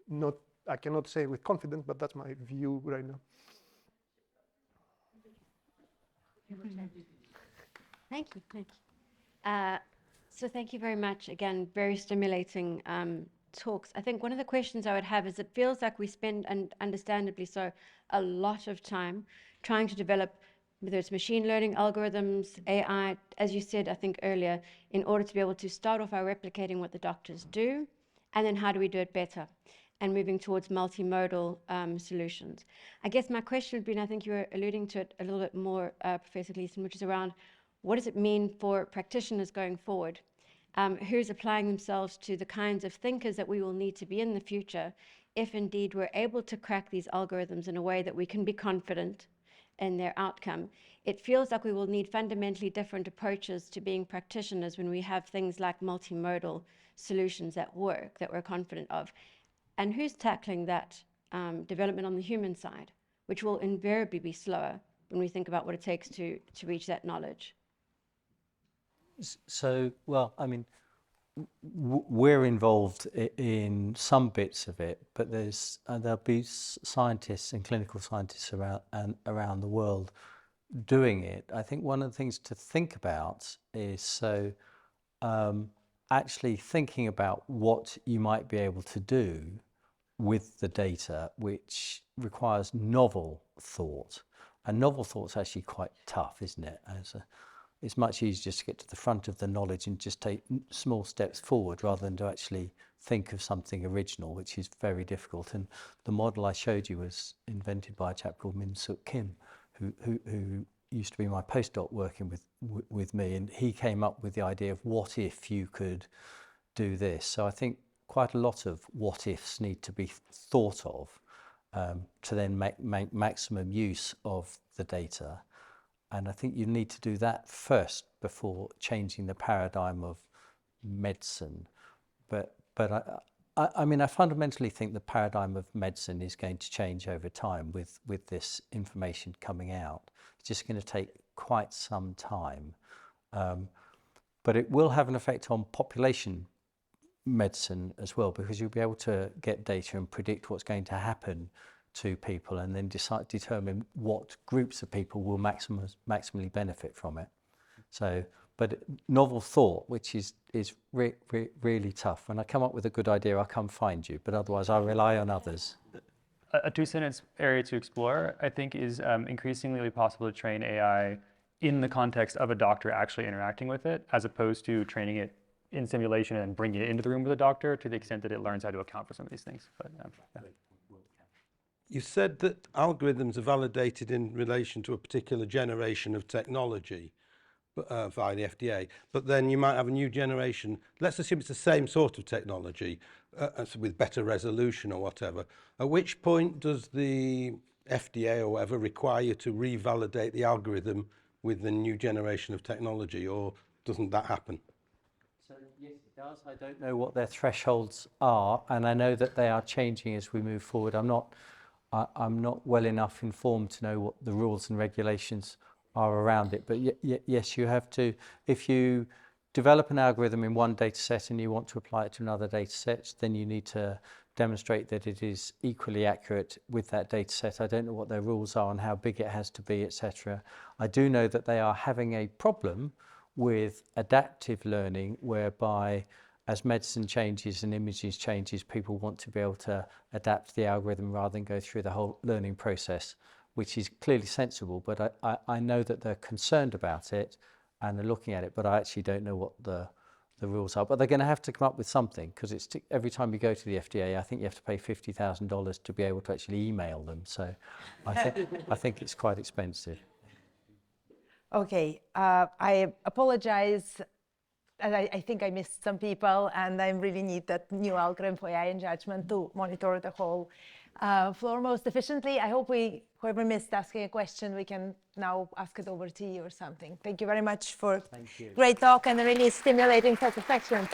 not, I cannot say with confidence, but that's my view right now. Thank you. So thank you very much. Again, very stimulating talks. I think one of the questions I would have is, it feels like we spend, and understandably so, a lot of time trying to develop, whether it's machine learning algorithms, AI, as you said, I think earlier, in order to be able to start off by replicating what the doctors do, and then how do we do it better, and moving towards multimodal solutions. I guess my question would be, and I think you were alluding to it a little bit more, Professor Gleeson, which is around, what does it mean for practitioners going forward? Who's applying themselves to the kinds of thinkers that we will need to be in the future, if indeed we're able to crack these algorithms in a way that we can be confident in their outcome. It feels like we will need fundamentally different approaches to being practitioners when we have things like multimodal solutions that work, that we're confident of. And who's tackling that development on the human side, which will invariably be slower when we think about what it takes to reach that knowledge? So, well, I mean, we're involved in some bits of it, but there'll be scientists and clinical scientists around the world doing it. I think one of the things to think about is actually thinking about what you might be able to do with the data, which requires novel thought. And novel thought's actually quite tough, isn't it? It's much easier just to get to the front of the knowledge and just take small steps forward rather than to actually think of something original, which is very difficult. And the model I showed you was invented by a chap called Min-Suk Kim, who used to be my postdoc working with me, and he came up with the idea of what if you could do this. So I think quite a lot of what ifs need to be thought of to then make maximum use of the data. And I think you need to do that first before changing the paradigm of medicine. But I mean, I fundamentally think the paradigm of medicine is going to change over time with this information coming out. It's just going to take quite some time. But it will have an effect on population medicine as well, because you'll be able to get data and predict what's going to happen to people, and then determine what groups of people will maximally benefit from it. So, but novel thought, which is really tough. When I come up with a good idea, I'll come find you, but otherwise I rely on others. A two-sentence area to explore, I think, is increasingly possible to train AI in the context of a doctor actually interacting with it, as opposed to training it in simulation and bringing it into the room with a doctor, to the extent that it learns how to account for some of these things. But, yeah. You said that algorithms are validated in relation to a particular generation of technology via the FDA, but then you might have a new generation. Let's assume it's the same sort of technology with better resolution or whatever. At which point does the FDA or whatever require you to revalidate the algorithm with the new generation of technology, or doesn't that happen? So yes, it does. I don't know what their thresholds are, and I know that they are changing as we move forward. I'm not well enough informed to know what the rules and regulations are around it. But yes, you have to, if you develop an algorithm in one data set and you want to apply it to another data set, then you need to demonstrate that it is equally accurate with that data set. I don't know what their rules are on how big it has to be, etc. I do know that they are having a problem with adaptive learning, whereby as medicine changes and images changes, people want to be able to adapt the algorithm rather than go through the whole learning process, which is clearly sensible. But I know that they're concerned about it and they're looking at it, but I actually don't know what the rules are. But they're going to have to come up with something, because it's every time you go to the FDA, I think you have to pay $50,000 to be able to actually email them. So I think it's quite expensive. Okay, I apologize. I think I missed some people, and I really need that new algorithm for AI and judgment to monitor the whole floor most efficiently. I hope whoever missed asking a question, we can now ask it over tea or something. Thank you very much for great talk and a really stimulating set of sections.